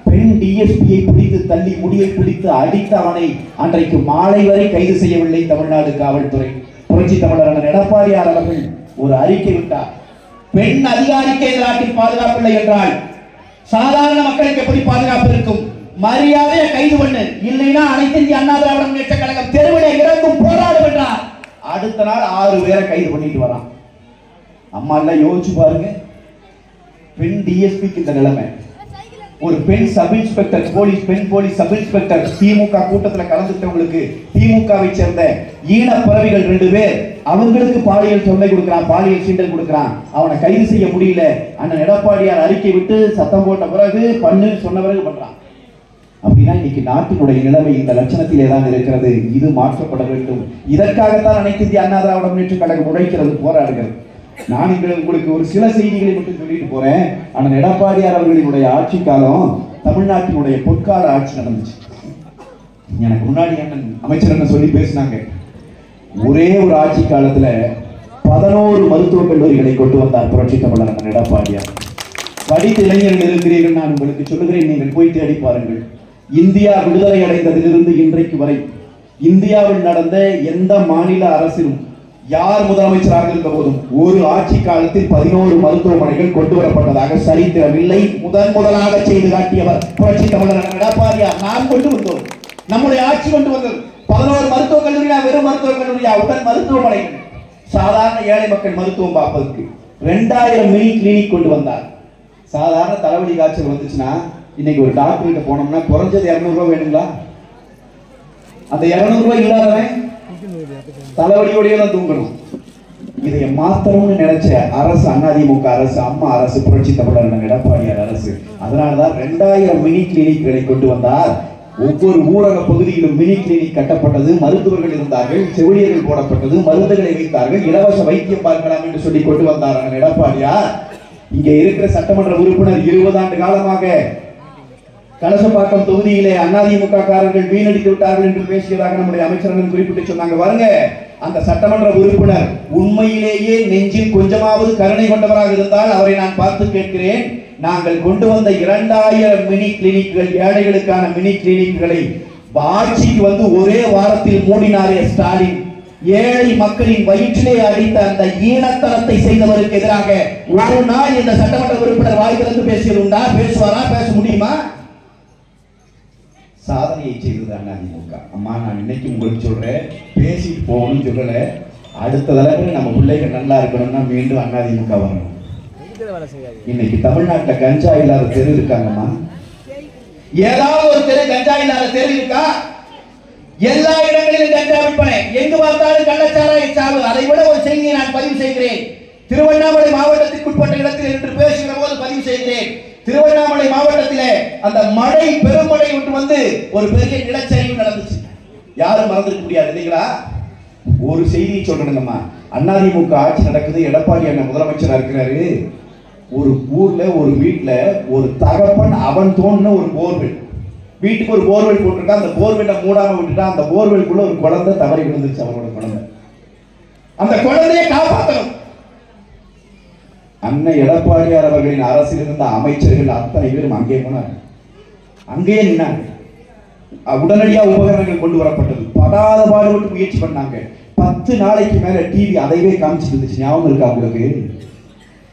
பெண் டிஎஸ்பியை பிடித்து தள்ளி முடியை பிடித்து அடித்து அவனை அன்றைக்கு மாலை வரை கைது செய்யவில்லை தமிழ்நாடு காவல்துறை. புரட்சி தமிழர் எடப்பாடியார் அவர்கள் ஒரு அறிக்கை விட்டார். பெண் அதிகாரிக்கு இந்த நாட்டில் பாதுகாப்பு இல்லை என்றால் சாதாரண மக்களுக்கு எப்படி பாதுகாப்பு இருக்கும்? மரியாதையை கைது பண்ணு, இல்லைன்னா அனைத்து இந்திய அண்ணா திராவிட முன்னேற்ற கழகம் தெருவிலே இறங்கும் போராடும் என்றார். அடுத்த நாள் 6 பேரை கைது பண்ணிட்டு வரான். அம்மா எல்லாம் யோசிச்சு பாருங்க, பெண் டிஎஸ்பிக்கு இந்த நிலைமை. ஒரு பெண் சப் இன்ஸ்பெக்டர் போலீஸ், பெண் போலீஸ் சப் இன்ஸ்பெக்டர் திமுக கூட்டத்தில் கலந்துட்டவங்களுக்கு திமுகவை சேர்ந்த ஈனப்பறவைகள் 2 பேர் அவங்களுக்கு பாலியல் தொல்லை கொடுக்கிறான், பாலியல் சீண்டல் கொடுக்கிறான். அவனை கைது செய்ய முடியல. அண்ணன் எடப்பாடியார் அறிக்கை விட்டு சத்தம் போட்ட பிறகு பண்ணு சொன்ன பிறகு பண்றான். அப்படின்னா இன்னைக்கு நாட்டினுடைய நிலைமை இந்த லட்சணத்திலே தான் இருக்கிறது. இது மாற்றப்பட வேண்டும். இதற்காகத்தான் அனைத்து இந்திய அண்ணா திராவிட முன்னேற்ற கழகம் உழைக்கிறது, போராடுகிறது. நான் உங்களுக்கு ஒரு சில செய்திகளை மட்டும் சொல்லிட்டு போறேன். ஆனால் எடப்பாடியார் அவர்களினுடைய ஆட்சி காலம் தமிழ்நாட்டினுடைய பொற்கால ஆட்சி நடந்துச்சு. எனக்கு முன்னாடி அமைச்சர் என்ன சொல்லி பேசினாங்க, ஒரே ஒரு ஆட்சி காலத்துல 11 மருத்துவக் கல்லூரிகளை கொண்டு வந்தார் புரட்சி தமிழர் எடப்பாடியார். படித்த இளைஞர்கள் இருக்கிறீர்கள், நான் உங்களுக்கு சொல்லுகிறேன், நீங்கள் போய் தேடி பாருங்கள். இந்தியா விடுதலை அடைந்ததிலிருந்து இன்றைக்கு வரை இந்தியாவில் நடந்த எந்த மாநில அரசிலும் யார் முதலமைச்சராக இருந்த போதும் ஒரு ஆட்சி காலத்தில் 11 மருத்துவமனைகள் கொண்டு வரப்பட்டதாக சரித்திரமில்லை. முதலாக செய்து காட்டியவர் புரட்சி தமிழர் எடப்பாடியார். நாம் கொண்டு வந்தோம், நம்முடைய ஆட்சி கொண்டு வந்தது. 11 மருத்துவக் கல்லூரியா? வெறும் மருத்துவக் கல்லூரியா? உடன் மருத்துவமனைகள், சாதாரண ஏழை மக்கள் மருத்துவம் பார்ப்பதற்கு 2000 மினி கிளினிக் கொண்டு வந்தார். சாதாரண தலைவலி காய்ச்சல் வந்துச்சுன்னா இன்னைக்கு ஒரு டாக்டர் கிட்ட போனோம்னா குறைஞ்சது 200 ரூபாய் வேணுங்களா? அந்த 200 ரூபாய் இல்லாதவன் தலைவலியோடய தான் தூங்கணும். இதை மாத்தணும்னு நினைச்ச அரசு அதிமுக அரசு, அம்மா அரசு, புரட்சி தமிழர் எடப்பாடியார் அரசு. அதனாலதான் 2000 மினி கிளினிக்களை கொண்டு வந்தார். ஒவ்வொரு ஊரக பகுதியிலும் மினி கிளினிக் கட்டப்பட்டது, மருத்துவர்கள் இருந்தார்கள், செவிலியர்கள் போடப்பட்டது, மருந்துகளை வைத்தார்கள், இலவச வைத்தியம் பார்க்கலாம் என்று சொல்லி கொண்டு வந்தார் எடப்பாடியார். இங்க இருக்கிற சட்டமன்ற உறுப்பினர் 20 ஆண்டு காலமாக கலசப்பாக்கம் தொகுதியிலே அதிமுக காரர்கள் வீணடித்து விட்டார்கள் என்று பேசியதாக நம்முடைய அமைச்சர்கள் குறிப்பிட்டு சொன்னாங்க. பாருங்க, அந்த சட்டமன்ற உறுப்பினர் உண்மையிலேயே நெஞ்சில் கொஞ்சமாவது கருணை கொண்டவராக இருந்தால் அவரை நான் பார்த்து கேட்கிறேன். நாங்கள் கொண்டு வந்த 2000 மினி கிளினிக்குகள், ஏழைகளுக்கான மினி கிளினிக்குகளை ஆட்சிக்கு வந்து ஒரே வாரத்தில் மூடினாரே ஸ்டாலின். ஏழை மக்களின் வயிற்றிலே அடித்த அந்த ஈனத்தனத்தை செய்தவருக்கு எதிராக ஒரு நாள் இந்த சட்டமன்ற உறுப்பினர் வாய் திறந்து பேசியிருந்தா பேசுவாரா? பேச முடியுமா? சாதனையை செய்தது அதிமுக. அம்மா, நான் இன்னைக்கு உங்களுக்கு சொல்றேன், பேசிட்டு போகணும்னு சொல்லல. அடுத்த தடவை நம்ம பிள்ளைகள் நல்லா இருக்கணும்னா மீண்டும் அதிமுக வரணும். இன்னைக்கு தமிழ்நாட்டில் கஞ்சா இல்லாத தெரு இருக்காங்கம்மா? ஏதாவது ஒரு தெரு கஞ்சா இல்லாத தெரு இருக்கா? எல்லா இடங்களிலும் கஞ்சா விற்பனை, எங்கு பார்த்தாலும் கள்ளச்சாராய சாவு. அதை விட ஒரு செய்தியை நான் பதிவு செய்கிறேன். திருவண்ணாமலை மாவட்டத்திற்குட்பட்ட இடத்தில் என்று பேசுகிற போது பதிவு செய்கிறேன். திருவண்ணாமலை மாவட்டத்திலே அந்த மழை, பெருமழை ஒன்று வந்து ஒரு பெரிய நிலச்சரிவு நடந்துச்சு. யாரும் மறந்துக்க முடியாது இல்லைங்களா? ஒரு செய்தியை சொல்றேங்கம்மா, அதிமுக ஆட்சி நடக்குது, எடப்பாடி அண்ணன் முதலமைச்சரா இருக்கிறாரு. ஒரு ஊர்ல ஒரு வீட்டுல ஒரு தகப்பன் அவன் தோணுன ஒரு போர்வெல், வீட்டுக்கு ஒரு போர்வெல் போட்டிருக்கா. அந்த போர்வெல்ல மூடாம விட்டுட்டா. அந்த போர்வெல்குள்ள ஒரு குழந்தை தவறி விழுந்துருச்சு. அவரோட குழந்தை. அந்த குழந்தையை காப்பாற்றணும். அண்ணன் எடப்பாடியார் அவர்களின் அரசில் இருந்த அமைச்சர்கள் அத்தனை பேரும் அங்கே போனாங்க, அங்கேயே நின்னாங்க. உடனடியாக உபகரணங்கள் கொண்டு வரப்பட்டது. படாத பாடுபட்டு முயற்சி பண்ணாங்க. 10 நாளைக்கு மேல டிவி அதைவே காமிச்சிட்டு இருந்துச்சு. ஞாபகம் இருக்கா உங்களுக்கு?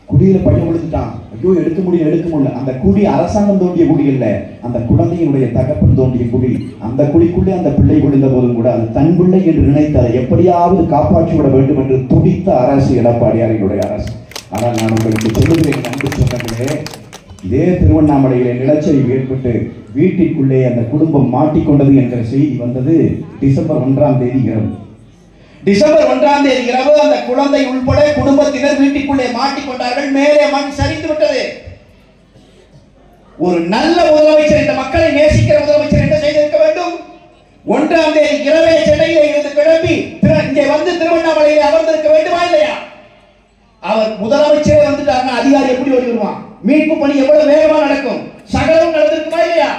குடியில பையன் விழுந்துட்டான், ஐயோ எடுக்க முடியல. அந்த குடி அரசாங்கம் தோண்டிய குடி இல்ல, அந்த குழந்தையினுடைய தகப்பன் தோண்டிய குடி. அந்த குடிக்குள்ளே அந்த பிள்ளை விழுந்த போதும் கூட அது தன் பிள்ளை என்று நினைத்து அதை எப்படியாவது காப்பாற்றி விட வேண்டும் என்று துடித்த அரசு எடப்பாடியாரினுடைய அரசு. ஆனால் நான் உங்களுக்கு சொல்லுகிறேன் அன்பு சொந்தங்களே, இதே திருவண்ணாமலையிலே நிலச்சரிவு ஏற்பட்டு வீட்டிற்குள்ளே அந்த குடும்பம் மாட்டிக்கொண்டது என்ற செய்தி வந்தது டிசம்பர் 1ஆம் தேதி இரவு. டிசம்பர் 1ஆம் தேதி இரவு அந்த குழந்தை உள்பட குடும்பத்தினர் வீட்டிற்குள்ளே மாட்டிக்கொண்டார்கள். மேலே மண் சரிந்து விட்டது. ஒரு நல்ல முதலமைச்சர், இந்த மக்களை நேசிக்கிற முதலமைச்சர் என்ன செய்திருக்க வேண்டும்? 1ஆம் தேதி இரவே சென்னையிலே இருந்து கிளம்பி இங்கே வந்து திருவண்ணாமலையில் அமர்ந்திருக்க வேண்டுமா இல்லையா? அவர் முதலமைச்சரே வந்துட்டாருன்னா அதிகாரி எப்படி ஓடி வருவான்? மீட்பு பணி எவ்வளவு வேகமா நடக்கும்? சகலம் நடந்திருக்குமா இல்லையா?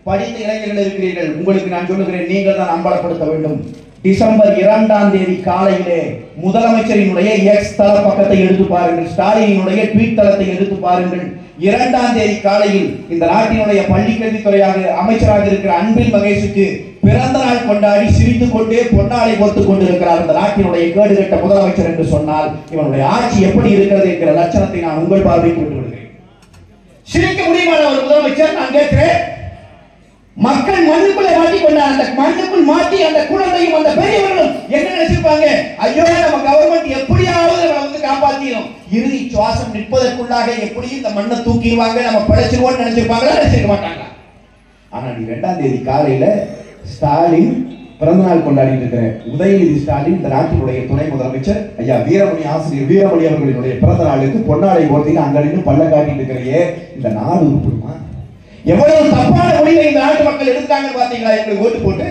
படித்த இளைஞர்கள் இருக்கிறீர்கள், உங்களுக்கு நான் சொல்லுகிறேன், நீங்கள் தான் அம்பலப்படுத்த வேண்டும். டிசம்பர் 2ஆம் தேதி காலையிலே முதலமைச்சரினுடைய எக்ஸ் தள பக்கத்தை எடுத்து பாருங்கள், ஸ்டாலினுடைய ட்வீட் தளத்தை எடுத்து பாருங்கள். 2ஆம் தேதி காலையில் இந்த நாட்டினுடைய பள்ளிக்கல்வித்துறையாக அமைச்சராக இருக்கிற அன்பில் மகேஷுக்கு பிறந்த நாள் கொண்டாடி சிரித்துக் கொண்டே பொன்னாலை போட்டுக் கொண்டிருக்கிறார் இந்த நாட்டினுடைய கேடுகட்ட முதலமைச்சர் என்று சொன்னால் இவனுடைய ஆட்சி எப்படி இருக்கிறது என்கிற லட்சணத்தை நான் உங்கள் பார்வைக்கு விட்டு விடுகிறேன். சிரிக்க முடியுமான ஒரு முதலமைச்சர்? நான் கேட்கிறேன். மக்கள் மண்ணுக்குள்ளே மாட்டிக்கொண்டார். அந்த மண்ணுக்குள் மாட்டி அந்த குழந்தையும் அந்த பெரியவர்களும் என்ன நினைச்சிருப்பாங்க? ஐயோ, நம்ம கவர்மெண்ட் எப்படியாவது நம்ம வந்து காப்பாத்திடும், இறுதி சுவாசம் நிற்பதற்குள்ளாக எப்படியும் இந்த மண்ணை தூக்கிடுவாங்க, நம்ம படைச்சிருவோம்னு நினைச்சிருப்பாங்களா? நினைச்சிருக்க மாட்டாங்க. ஆனா நீ 2ஆம் தேதி காலையில ஸ்டாலின் பிறந்த நாள் கொண்டாடிட்டு இருக்கிற உதயநிதி ஸ்டாலின், இந்த நாட்டினுடைய துணை முதலமைச்சர் ஐயா வீரமணி, ஆசிரியர் வீரமணி அவர்களுடைய பிறந்த நாளுக்கு பொன்னாடை போர்த்தின்னு அங்க நின்று பல்ல காட்டிட்டு இருக்கிறையே, இந்த நாடு உருப்படுமா? எவ்வளவு தப்பான முடிவை இந்த நாட்டு மக்கள் எடுத்தாங்கன்னு பாத்தீங்களா? எங்களுக்கு ஓட்டு போட்டு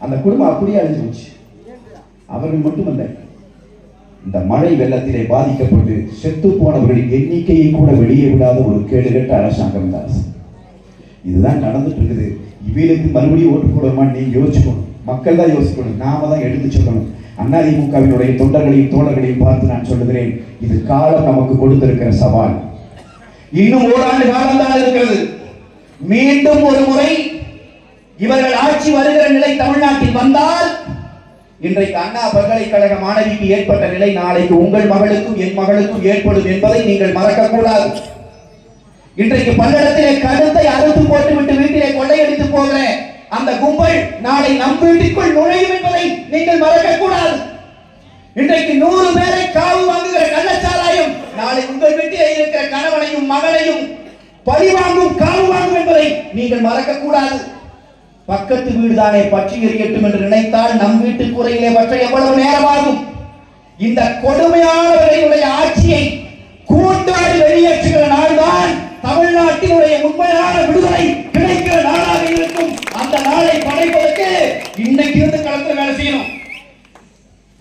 அந்த குடும்பம் அப்படியே அழிஞ்சு போச்சு. அவர்கள் மட்டுமல்ல, இந்த மழை வெள்ளத்திலே பாதிக்கப்பட்டு செத்து போனவர்களின் எண்ணிக்கையை கூட வெளியே விடாத ஒரு கேடுகட்ட அரசாங்கம் இந்த அரசு. இதுதான் நடந்துட்டு இருக்குது. இவங்களுக்கு மறுபடியும் ஓட்டு போடுமா? நீங்க யோசிக்கணும், மக்கள் தான் யோசிக்கணும், நாம தான் எடுத்து சொல்லணும். அதிமுகவினுடைய தொண்டர்களையும் தோழர்களையும் பார்த்து நான் சொல்லுகிறேன், இது காலம் நமக்கு கொடுத்திருக்கிற சவால். இன்னும் ஓராண்டு காலம் தான் இருக்கிறது. மீண்டும் ஒரு முறை இவர்கள் ஆட்சி வருகிற நிலை தமிழ்நாட்டில் வந்தால், இன்றைக்கு அண்ணா பல்கலைக்கழக மாணவிக்கு ஏற்பட்ட நிலை நாளைக்கு உங்கள் மகளுக்கும் என் மகளுக்கும் ஏற்படும் என்பதை நீங்கள் மறக்கக்கூடாது. இன்றைக்கு பல்லடத்திலே கழுத்தை அறுத்து போட்டுவிட்டு வீட்டிலே கொள்ளையடித்து போகிற அந்த கும்பல் நாளை நம் வீட்டிற்குள் நுழையும் என்பதை நீங்கள் மறக்கக்கூடாது. இன்றைக்கு 100 பேரை காவு வாங்குகிற கள்ளச்சாராயம் நாளை உங்கள் வீட்டிலே இருக்கிற கணவனையும் மகனையும் பழிவாங்கும் காவு வாங்கும் என்பதை நீங்கள் மறக்க கூடாது. பக்கத்து வீடுதானே பற்றி எரியட்டும் என்று நினைத்தால் நம் வீட்டு கூரையிலே பற்ற எவ்வளவு நேரமாகும்? இந்த கொடுமையானவர்களுடைய ஆட்சியை கூட்டாளி வெளியேற்றுகிற நாள்தான் தமிழ்நாட்டினுடைய உண்மையான விடுதலை கிடைக்கிற நாளாக இருக்கும். அந்த நாளை படைப்பதற்கு இன்னைக்கு இருந்து களத்தில் வேலை செய்யணும்.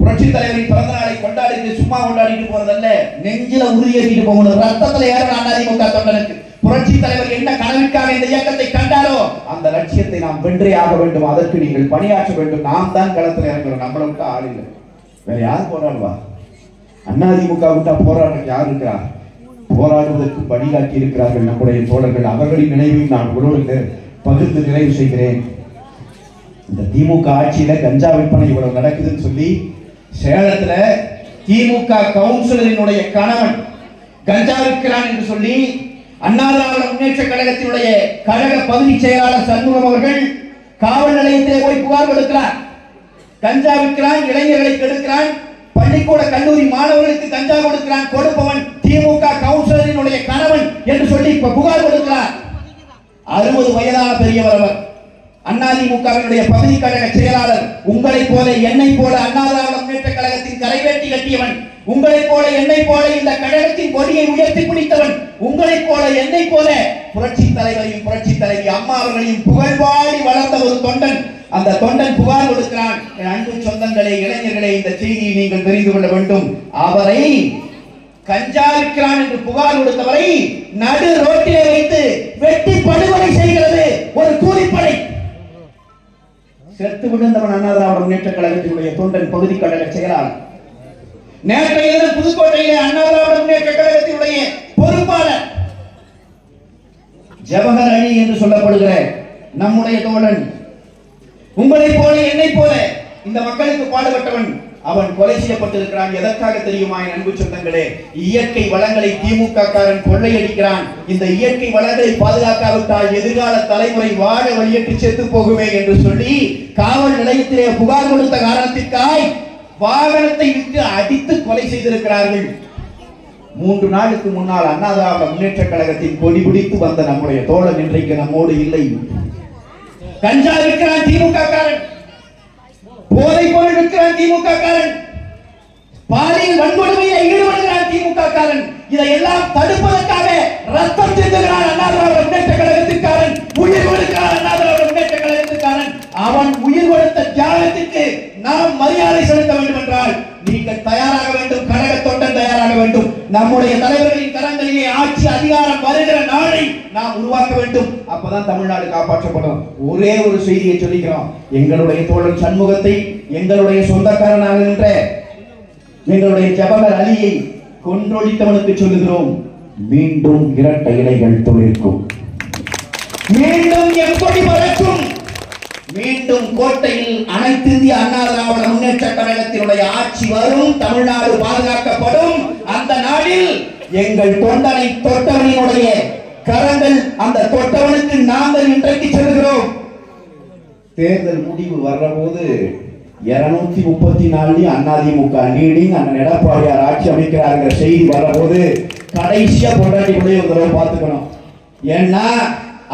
புரட்சி தலைவரின் பிறந்த நாளை கொண்டாடிட்டு சும்மா கொண்டாடிட்டு போறதல்ல, நெஞ்சில உறுதியேற்றிட்டு போகணும். ரத்தத்துல ஏறணும் அதிமுக தொண்டனுக்கு. புரட்சி தலைவர் என்ன கனவிற்காக இந்த இயக்கத்தை கண்டாரோ அந்த லட்சியத்தை நாம் வென்றே ஆக வேண்டும். அதற்கு நீங்கள் பணியாற்ற வேண்டும். நாம் தான் களத்தில் இறங்கணும். நம்மளை விட்டு ஆள் இல்லை. வேற யார் போராடுவா? அதிமுக விட்டா போராடுறதுக்கு யார் இருக்கிறா? போராடுவதற்கு வழிகாட்டி இருக்கிறார்கள் நம்முடைய தோழர்கள். அவர்களின் நினைவையும் நான் உங்களோடு பகிர்ந்து நிறைவு செய்கிறேன். இந்த திமுக ஆட்சியில கஞ்சா விற்பனை இவ்வளவு நடக்குதுன்னு சொல்லி சேலத்துல திமுக கவுன்சிலரினுடைய கணவன் கஞ்சா விற்கிறான் என்று சொல்லி அண்ணா திராவிட முன்னேற்ற கழகத்தினுடைய கழக பகுதி செயலாளர் சண்முகம் அவர்கள் காவல் நிலையத்திலே போய் புகார் கொடுக்கிறார். கஞ்சா விற்கிறான், இளைஞர்களை கெடுக்கிறான், பள்ளிக்கூட கல்லூரி மாணவர்களுக்கு கஞ்சா கொடுக்கிறான், கொடுப்பவன் திமுக கவுன்சிலரினுடைய கணவன் என்று சொல்லி புகார் கொடுக்கிறார். 60 வயதான பெரியவர் அவர். அதிமுகவினுடைய பகுதி கழக செயலாளர். உங்களை போல என்னை போல அண்ணா திராவிட முன்னேற்ற கழகத்தின் கரைவேட்டி கட்டியவன், உங்களை போல என்னை போல இந்த கழகத்தின் கொடியை உயர்த்தி பிடித்தவன், உங்களை போல என்னை போல புரட்சி தலைவரையும் புரட்சி தலைவி அம்மா அவர்களையும் புகழ்வாடி வளர்ந்த ஒரு தொண்டன். அந்த தொண்டன் புகார் கொடுக்கிறான். என் அன்பு சொந்தங்களே, இளைஞர்களே, இந்த செய்தியை நீங்கள் தெரிந்து கொள்ள வேண்டும். அவரை கஞ்சா விற்கிறான் என்று புகார் கொடுத்தவரை நடு ரோட்டிலே வைத்து வெட்டி படுகொலை செய்கிறது ஒரு கூலிப்படை. செத்து விழுந்தவன் அண்ணா திராவிட முன்னேற்ற கழகத்தினுடைய தொண்டன் பகுதி கழக செயலாளர். நேற்றைய தினம் புதுக்கோட்டையிலே அண்ணா திராவிட முன்னேற்ற கழகத்தினுடைய பொறுப்பாளர் ஜவஹர் அலி என்று சொல்லப்படுகிற நம்முடைய தோழன், உங்களை போல என்னை போல இந்த மக்களுக்கு பாடுபட்டவன், அவன் கொலை செய்யப்பட்டிருக்கிறான். எதற்காக தெரியுமா என் அன்பு சொந்தங்களே? இயற்கை வளங்களை திமுக காரன் கொள்ளையடிக்கிறான். இந்த இயற்கை வளங்களை பாதுகாக்காவிட்டால் எதிர்கால தலைமுறை வாழ வழியற்று செத்து போகுமே என்று சொல்லி காவல் நிலையத்திலே புகார் கொடுத்த காரணத்திற்காய் வாகனத்தை விட்டு அடித்து கொலை செய்திருக்கிறார்கள். 3 நாளுக்கு முன்னால் அண்ணா திராவிட முன்னேற்ற கழகத்தின் கொடி பிடித்து வந்த நம்முடைய தோழன் இன்றைக்கு நம்மோடு இல்லை. கஞ்சா விற்கிறான் திமுக காரன், போதை பொருள் விற்கிறான் திமுக காரன், பாலியல் வன்கொடுமையில் ஈடுபடுகிறான் திமுக காரன். இதையெல்லாம் தடுப்பதற்காக ரத்தம் சிந்துகிறான் அண்ணா திராவிட முன்னேற்ற கழகத்திற்காரன், உயிர் கொடுக்கிறான் அண்ணா திராவிட முன்னேற்ற கழகத்திற்காரன். அவன் உயிர் கொடுத்த தியாகத்திற்கு நாம் மரியாதை செலுத்த வேண்டும் என்றால் நீங்கள் தயாராக வேண்டும். கழக தொண்டன் தயாராக வேண்டும். நம்முடைய தலைவர்களின் கரங்களிலே ஆட்சி அதிகாரம் வருகிற நாளை நாம் உருவாக்க வேண்டும். அப்பதான் தமிழ்நாடு காப்பாற்றப்படும். ஒரே ஒரு செய்தியை சொல்லிக்கிறோம். எங்களுடைய தோழன் சண்முகத்தை, எங்களுடைய சொந்தக்காரனாக நின்ற எங்களுடைய ஜவஹர் அலியை கொன்றொழித்தவனுக்கு சொல்லுகிறோம், மீண்டும் இரட்டை இலைகள் துளிர்க்கும், மீண்டும் எப்படி பறக்கும், மீண்டும் கோட்டையில் அனைத்து இந்திய அண்ணா திராவிட முன்னேற்ற கழகத்தினுடைய ஆட்சி வரும். தமிழ்நாடு பாதுகாக்கப்படும். அந்த நாளில் எங்கள் தொண்டனை தொட்டவனினுடைய கரங்கள் அந்த தொட்டவனுக்கு நாங்கள் இன்றைக்கு சொல்கிறோம். தேர்தல் முடிவு வர்ற போது 234 அதிமுக லீடிங் அண்ணன் எடப்பாடியார் ஆட்சி அமைக்கிறார்கள் செய்தி வர்ற போது கடைசியா பொண்டாட்டி கூட ஒரு தடவை பார்த்துக்கணும். ஏன்னா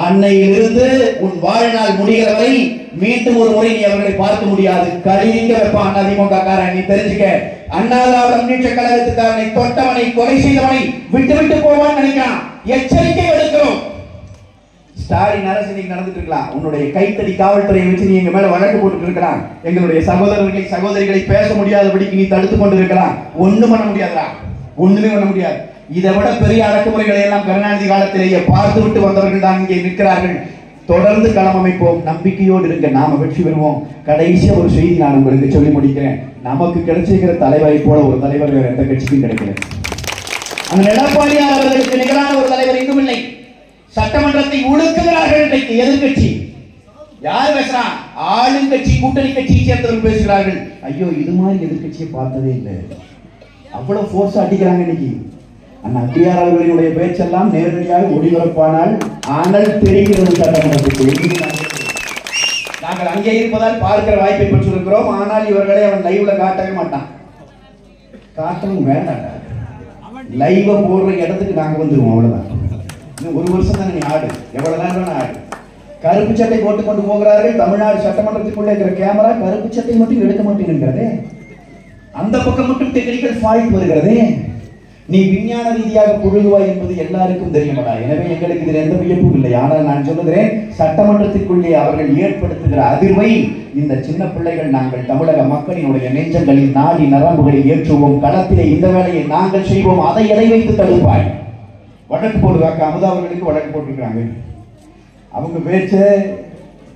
அன்னையிலிருந்து உன் வாழ்நாள் முடிகிற வரை மீண்டும் ஒரு முறை நீ அவர்களை பார்க்க முடியாது. கழிக்க வைப்பான் அதிமுக காரன். நீ தெரிஞ்சுக்க, அண்ணா திராவிட முன்னேற்ற கழகத்துக்காரனை தொட்டவனை கொலை செய்தவனை விட்டு விட்டு போவான்னு நினைக்கிறான். எச்சரிக்கை எடுக்கிறோம். ஸ்டாலின் அரசு நீங்க நடந்துட்டு இருக்கலாம். உன்னுடைய கைத்தடி காவல்துறையை வச்சு நீ எங்க மேல வழக்கு போட்டு இருக்கலாம். எங்களுடைய சகோதரர்களை சகோதரிகளை பேச முடியாதபடிக்கு நீ தடுத்து கொண்டு இருக்கலாம். ஒண்ணும் பண்ண முடியாதுடா, ஒண்ணுமே பண்ண முடியாது. இதை விட பெரிய அடக்குமுறைகளை எல்லாம் கருணாநிதி காலத்திலேயே பார்த்து விட்டு வந்தவர்கள் தான் இங்கே நிற்கிறார்கள். தொடர்ந்து களம் அமைப்போம். நம்பிக்கையோடு இருக்க, நாம வெற்றி பெறுவோம். கடைசியா ஒரு செய்தி நான் உங்களுக்கு சொல்லி முடிக்கிறேன். நமக்கு கிடைச்சிருக்கிற தலைவரை போல ஒரு தலைவர் வேற எந்த கட்சிக்கும் கிடைக்கல. அந்த எடப்பாடியார் அவர்களுக்கு நிகரான ஒரு தலைவர் எங்கும் இல்லை. சட்டமன்றத்தை ஒடுக்குகிறார்கள். இன்றைக்கு எதிர்கட்சி யார் பேசுறான்? ஆளுங்கட்சி கூட்டணி கட்சியை சேர்ந்தவர்கள் பேசுகிறார்கள். ஐயோ, இது மாதிரி எதிர்கட்சியை பார்த்ததே இல்லை. அவ்வளவு போர்ஸ் அடிக்கிறாங்க இன்னைக்கு. அண்ணா அடியார் அவர்களுடைய பேச்செல்லாம் நேரடியாக ஒளிபரப்பானால் ஆனால் தெரிகிறது சட்டமன்றத்துக்கு. நாங்கள் அங்கே இருப்பதால் பார்க்கிற வாய்ப்பை பெற்றிருக்கிறோம். ஆனால் இவர்களை அவன் லைவ்ல காட்டவே மாட்டான். காட்டவும் வேண்டாம். லைவா போடுற இடத்துக்கு நாங்க வந்துருவோம், அவ்வளவுதான். இன்னும் ஒரு வருஷம் தானே நீ ஆடு, எவ்வளவு நேரம் ஆடு. கருப்பு சட்டை போட்டு கொண்டு போகிறார்கள். தமிழ்நாடு சட்டமன்றத்துக்குள்ளே இருக்கிற கேமரா கருப்பு சட்டை மட்டும் எடுக்க மாட்டேங்கிறதே, அந்த பக்கம் மட்டும் டெக்னிக்கல் ஃபால்ட் வருகிறதே. நீ விஞ்ஞான ரீதியாக புழுகுவாய் என்பது எல்லாருக்கும் தெரியுமடா. எனவே எங்களுக்கு இதில் எந்த வியப்பும் இல்லை. ஆனால் நான் சொல்லுகிறேன், சட்டமன்றத்திற்குள்ளே அவர்கள் ஏற்படுத்துகிற அதிர்வை இந்த சின்ன பிள்ளைகள் நாங்கள் தமிழக மக்களினுடைய நெஞ்சங்களில் நாடி நரம்புகளை ஏற்றுவோம். களத்திலே இந்த வேலையை நாங்கள் செய்வோம். அதை எதை வைத்து தடுப்பாய்? வழக்கு போடுவாக்க அமுதா அவர்களுக்கு வழக்கு போட்டிருக்காங்க. அவங்க பேச்ச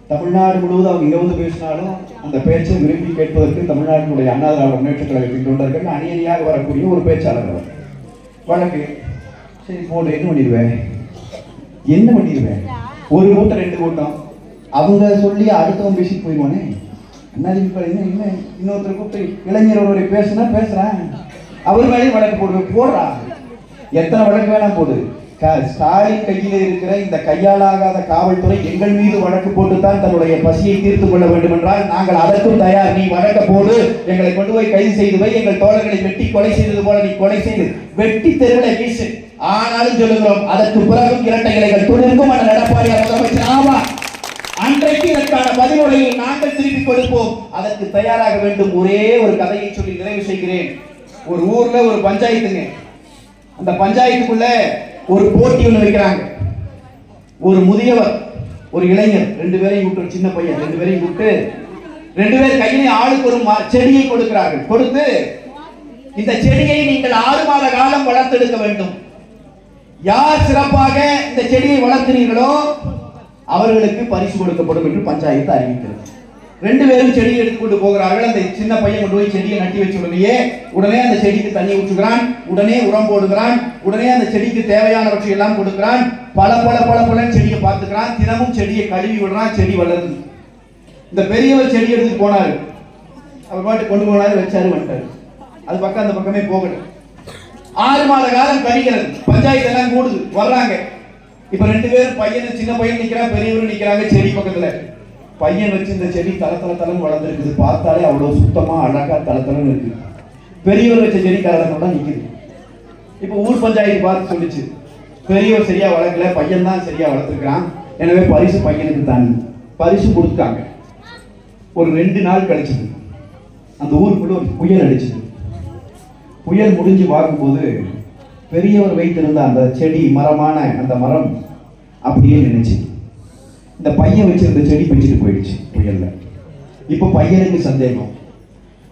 தமிழ்நாடு முழுவதும் அவங்க இங்க வந்து பேசினாலும் அந்த பேச்சை விரும்பி கேட்பதற்கு தமிழ்நாட்டினுடைய அண்ணா திராவிட முன்னேற்ற கழகத்தின் தொண்டர்கள் அணியணியாக வரக்கூடிய ஒரு பேச்சாளர் அவர். வழக்கு சரி போடு, என்ன பண்ணிடுவேன்? ஒரு கூட்டம் 2 கூட்டம் அவங்க சொல்லி அடுத்தவன் பேசி போயிடுவானே. இன்னொருத்தர் கூப்பிட்டு இளைஞர் ஒருவரை பேசுனா பேசுறேன், அவர் மேலே வழக்கு போடுறா. எத்தனை வழக்கு வேணா போடு. ஸ்டாலின் கையில் இருக்கிற இந்த கையாளாகாத காவல்துறை எங்கள் மீது வழக்கு போட்டுத்தான் தன்னுடைய பசியை தீர்த்து கொள்ள வேண்டும் என்றால் நாங்கள் அதற்கும் தயார். நீ வழக்க போடு, எங்களை கொண்டு போய் கைது செய்து வை. எங்கள் தோழர்களை வெட்டி கொலை செய்தது போல நீ கொலை செய்து வெட்டி தெருவில் வீசு. ஆனாலும் சொல்லுகிறோம், அதற்கு பிறகும் இரட்டை இலைகள் துணிக்கும் அந்த எடப்பாடியார் முதலமைச்சர் ஆவா. அன்றைக்கு இதற்கான பதிலுரையை நாங்கள் திருப்பிக் கொடுப்போம். அதற்கு தயாராக வேண்டும். ஒரே ஒரு கதையை சொல்லி நிறைவு செய்கிறேன். ஒரு ஊர்ல ஒரு பஞ்சாயத்துங்க. அந்த பஞ்சாயத்துக்குள்ள ஒரு போட்டி ஒன்று வைக்கிறாங்க. ஒரு முதியவர், ஒரு இளைஞர், 2 பேரையும் கூப்பிட்டு, சின்ன பையன் 2 பேரையும் கூப்பிட்டு 2 பேர் கையிலே ஆளுக்கு ஒரு செடியை கொடுக்கிறார்கள். கொடுத்து இந்த செடியை நீங்கள் 6 மாத காலம் வளர்த்தெடுக்க வேண்டும். யார் சிறப்பாக இந்த செடியை வளர்க்கிறீர்களோ அவர்களுக்கு பரிசு கொடுக்கப்படும் என்று பஞ்சாயத்து அறிவிக்கிறது. 2 பேரும் செடியை எடுத்துக்கொண்டு போகிறார்கள். அந்த சின்ன பையன் கொண்டு போய் செடியை நட்டி வச்ச உடனே அந்த செடிக்கு தண்ணி ஊற்றுகிறான், உடனே உரம் போடுகிறான், உடனே அந்த செடிக்கு தேவையானவற்றை எல்லாம் கொடுக்கிறான். பல செடியை பார்த்துக்கிறான். தினமும் செடியை கழுவி விடுறான். செடி வளருது. இந்த பெரியவர் செடி எடுத்து போனாரு. அவர் பாட்டு கொண்டு போனாரு, வச்சாரு, வந்துட்டாரு. அது பக்கம் அந்த பக்கமே போகல. 6 மாத காலம் கழிகிறது. பஞ்சாயத்து எல்லாம் கூடுது, வர்றாங்க. இப்ப 2 பேரும், பையன் சின்ன பையன் நிக்கிறான், பெரியவரும் நிக்கிறாங்க செடி பக்கத்துல. பையன் வச்சு இந்த செடி தளத்தளன்னு வளர்ந்துருக்குது. பார்த்தாலே அவ்வளவு சுத்தமா அழகா தளத்தளன்னு இருக்கு. பெரியவர் வச்ச செடி கலத்தோட நிக்குது. இப்ப ஊர் பஞ்சாயத்து பார்த்து சொல்லிச்சு, பெரியவர் சரியா வளர்க்கல, பையன் தான் சரியா வளர்த்துருக்கான், எனவே பரிசு பையனுக்கு தான். பரிசு கொடுத்தாங்க. ஒரு 2 நாள் கழிச்சது. அந்த ஊருக்குள்ள ஒரு புயல் அடிச்சது. புயல் முடிஞ்சு பார்க்கும்போது பெரியவர் வைத்திருந்த அந்த செடி மரமான அந்த மரம் அப்படியே நினைச்சு இந்த பையன் வச்சிருந்த செடி பிடிச்சிட்டு போயிடுச்சு புயல்ல. இப்ப பையனுக்கு சந்தேகம்.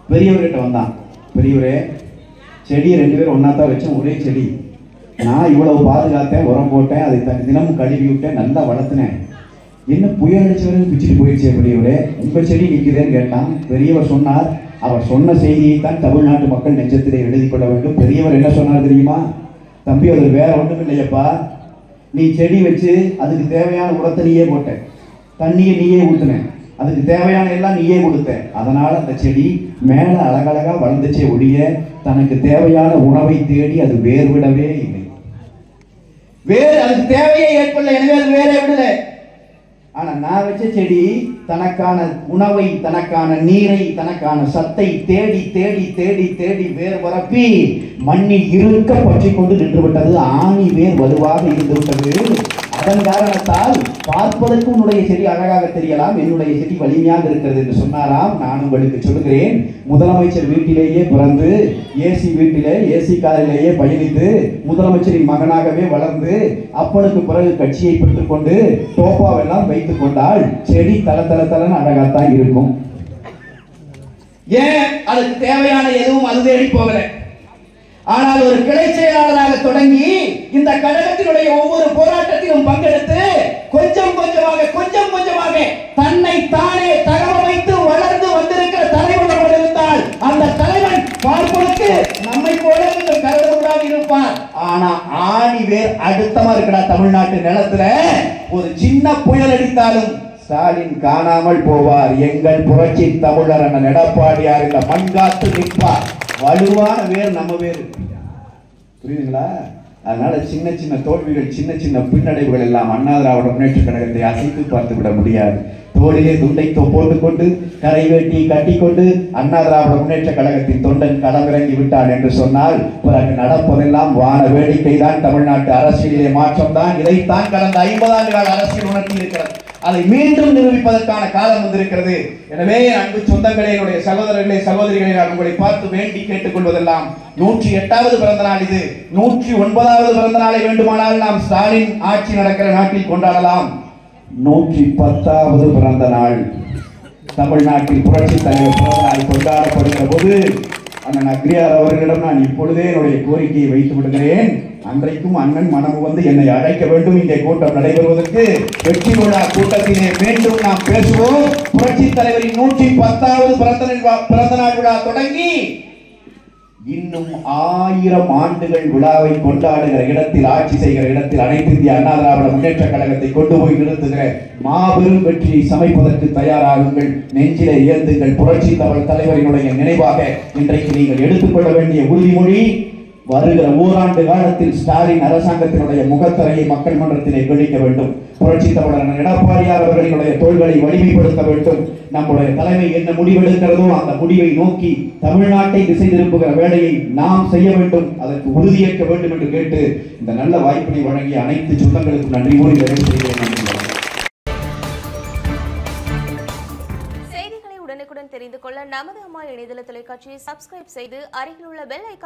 பெரியவர்கிட்ட வந்தான், பெரியவரே செடியை 2 பேரும் ஒன்னாத்தான் வச்சேன், ஒரே செடி, நான் இவ்வளவு பாதுகாத்தேன், உரம் போட்டேன், அதை தினமும் கழுவி விட்டேன், நல்லா வளர்த்தினேன், என்ன புயல் அடிச்ச வரைக்கும் பிடிச்சிட்டு போயிடுச்சு பெரியவரே, உங்க செடி நிற்குதுன்னு கேட்டான். பெரியவர் சொன்னார், அவர் சொன்ன செய்தியை தான் தமிழ்நாட்டு மக்கள் நெஞ்சத்திலே எழுதி கொள்ள வேண்டும். பெரியவர் என்ன சொன்னார் தெரியுமா? தம்பி, அது வேற ஒன்றும் இல்லையப்பா, நீ செடி வச்சு அதுக்கு தேவையான உரத்தை நீயே போட்ட, தண்ணியை நீயே ஊத்துன, அதுக்கு தேவையான எல்லாம் நீயே கொடுத்த, அதனால அந்த செடி மேல அழகழகா வளர்ந்துச்சே ஒழிய தனக்கு தேவையான உணவை தேடி அது வேர் விடவே இல்லை. வேறு அதுக்கு தேவையே ஏற்படல, எனவே அது வேற விடல. ஆனா நான் வச்ச செடி தனக்கான உணவை, தனக்கான நீரை, தனக்கான சத்தை தேடி தேடி தேடி தேடி வேர் வரப்பி மண்ணில் இருக்க பற்றி கொண்டு நின்று விட்டது. ஆணி வேர் வலுவாக இருந்து விட்டது. அதன் காரணத்தால் பார்ப்பதற்கு உன்னுடைய செடி அழகாக தெரியலாம், என்னுடைய செடி வலிமையாக இருக்கிறது என்று சொன்னாராம். நான் உங்களுக்கு சொல்லுகிறேன், முதலமைச்சர் வீட்டிலேயே பிறந்து, ஏசி வீட்டிலே ஏசி காரிலேயே பயணித்து, முதலமைச்சரின் மகனாகவே வளர்ந்து, அப்பனுக்கு பிறகு கட்சியை பெற்றுக் கொண்டு டோப்பாவெல்லாம் வைத்துக் கொண்டால் செடி தளன்னு அழகாத்தான் இருக்கும். ஏன்? அதுக்கு தேவையான எதுவும் அது தேடி போகல. ஆனால் ஒரு கிளை செயலாளராக தொடங்கி இந்த கழகத்தினுடைய ஒவ்வொரு போராட்டத்திலும் பங்கெடுத்து கொஞ்சம் கொஞ்சமாக தன்னை தானே தகவமைத்து வளர்ந்து வந்திருக்கிற தலைவர்கள் இருந்தால் அந்த தலைவன் பார்ப்பதற்கு நம்மை போல கருதுகளாக இருப்பார். ஆனா ஆணி வேர் அடுத்தமா இருக்கிற தமிழ்நாட்டு நிலத்துல ஒரு சின்ன புயல் அடித்தாலும் ஸ்டாலின் காணாமல் போவார். எங்கள் புரட்சி தமிழர் அண்ணன் எடப்பாடியார் இந்த மண்காத்து நிற்பார். வலுவான வேர் நம்ம வேறு. புரியுதுங்களா? அதனால சின்ன சின்ன தோல்விகள், சின்ன சின்ன பின்னடைவுகள் எல்லாம் அண்ணா திராவிட முன்னேற்ற கழகத்தை அசைத்து பார்த்து விட முடியாது. தோளிலே துண்டை போட்டுக்கொண்டு கரை வேட்டி கட்டிக்கொண்டு அண்ணா திராவிட முன்னேற்ற கழகத்தின் தொண்டன் களமிறங்கி விட்டான் என்று சொன்னால் பிறகு நடப்பதெல்லாம் வான வேடிக்கை தான். தமிழ்நாட்டு அரசியலிலே மாற்றம் தான். இதைத்தான் கடந்த 50 ஆண்டுகால அரசியல் உணர்த்தி இருக்கிறது. அதை மீண்டும் நிரூபிப்பதற்கான காலம் வந்திருக்கிறது. எனவே அன்பு சொந்தங்களே, என்னுடைய சகோதரர்களே, சகோதரிகளை நான் உங்களை பார்த்து வேண்டி கேட்டுக்கொள்வதெல்லாம் 108வது பிறந்த நாள் இது. 109வது பிறந்த நாளை வேண்டுமானால் நாம் ஸ்டாலின் ஆட்சி நடக்கிற நாட்டில் கொண்டாடலாம். 110வது பிறந்த நாள் தமிழ்நாட்டில் புரட்சி தலைவர் பிறந்த நாள் கொண்டாடப்படுகிற போது அண்ணன் அக்ரியார் அவர்களிடம் நான் இப்பொழுதே என்னுடைய கோரிக்கையை வைத்து விடுகிறேன். அன்றைக்கும் அண்ணன் மனம் வந்து என்னை அழைக்க வேண்டும். இங்கே கூட்டம் நடைபெறுவதற்கு வெற்றி விழா கூட்டத்திலே மீண்டும் நாம் பேசுவோம். புரட்சி தலைவரின் 110வது பிறந்த நாள் விழா தொடங்கி இன்னும் 1000 ஆண்டுகள் விழாவை கொண்டாடுகிற இடத்தில், ஆட்சி செய்கிற இடத்தில் அனைத்து இந்திய அண்ணா திராவிட முன்னேற்ற கழகத்தை கொண்டு போய் நிறுத்துகிற மாபெரும் வெற்றியை சமைப்பதற்கு தயாராகுங்கள். நெஞ்சிலே ஏந்துங்கள். புரட்சி தலைவரினுடைய நினைவாக இன்றைக்கு நீங்கள் எடுத்துக்கொள்ள வேண்டிய உறுதிமொழி, வருகிற ஓராண்டு காலத்தில் ஸ்டாலின் அரசாங்கத்தினுடைய முகத்தரையை மக்கள் மன்றத்திலே கழிக்க வேண்டும். புரட்சி தமிழர் எடப்பாடியார் அவர்களுடைய தோள்களை வலிமைப்படுத்த வேண்டும். நம்முடைய தலைமை என்ன முடிவெடுக்கிறதோ அந்த முடிவை நோக்கி தமிழ்நாட்டை திசை திருப்புகிற வேலையை நாம் செய்ய வேண்டும். அதற்கு உறுதியேற்க வேண்டும் என்று கேட்டு இந்த நல்ல வாய்ப்பினை வழங்கிய அனைத்து சொந்தங்களுக்கும் நன்றி கூறி நிறைவு செய்கிறேன். செய்திகளை உடனுக்குடன் தெரிந்து கொள்ள நமது அம்மா இணையதள தொலைக்காட்சியை சப்ஸ்கிரைப் செய்து அருகில் உள்ள பெல் ஐகான்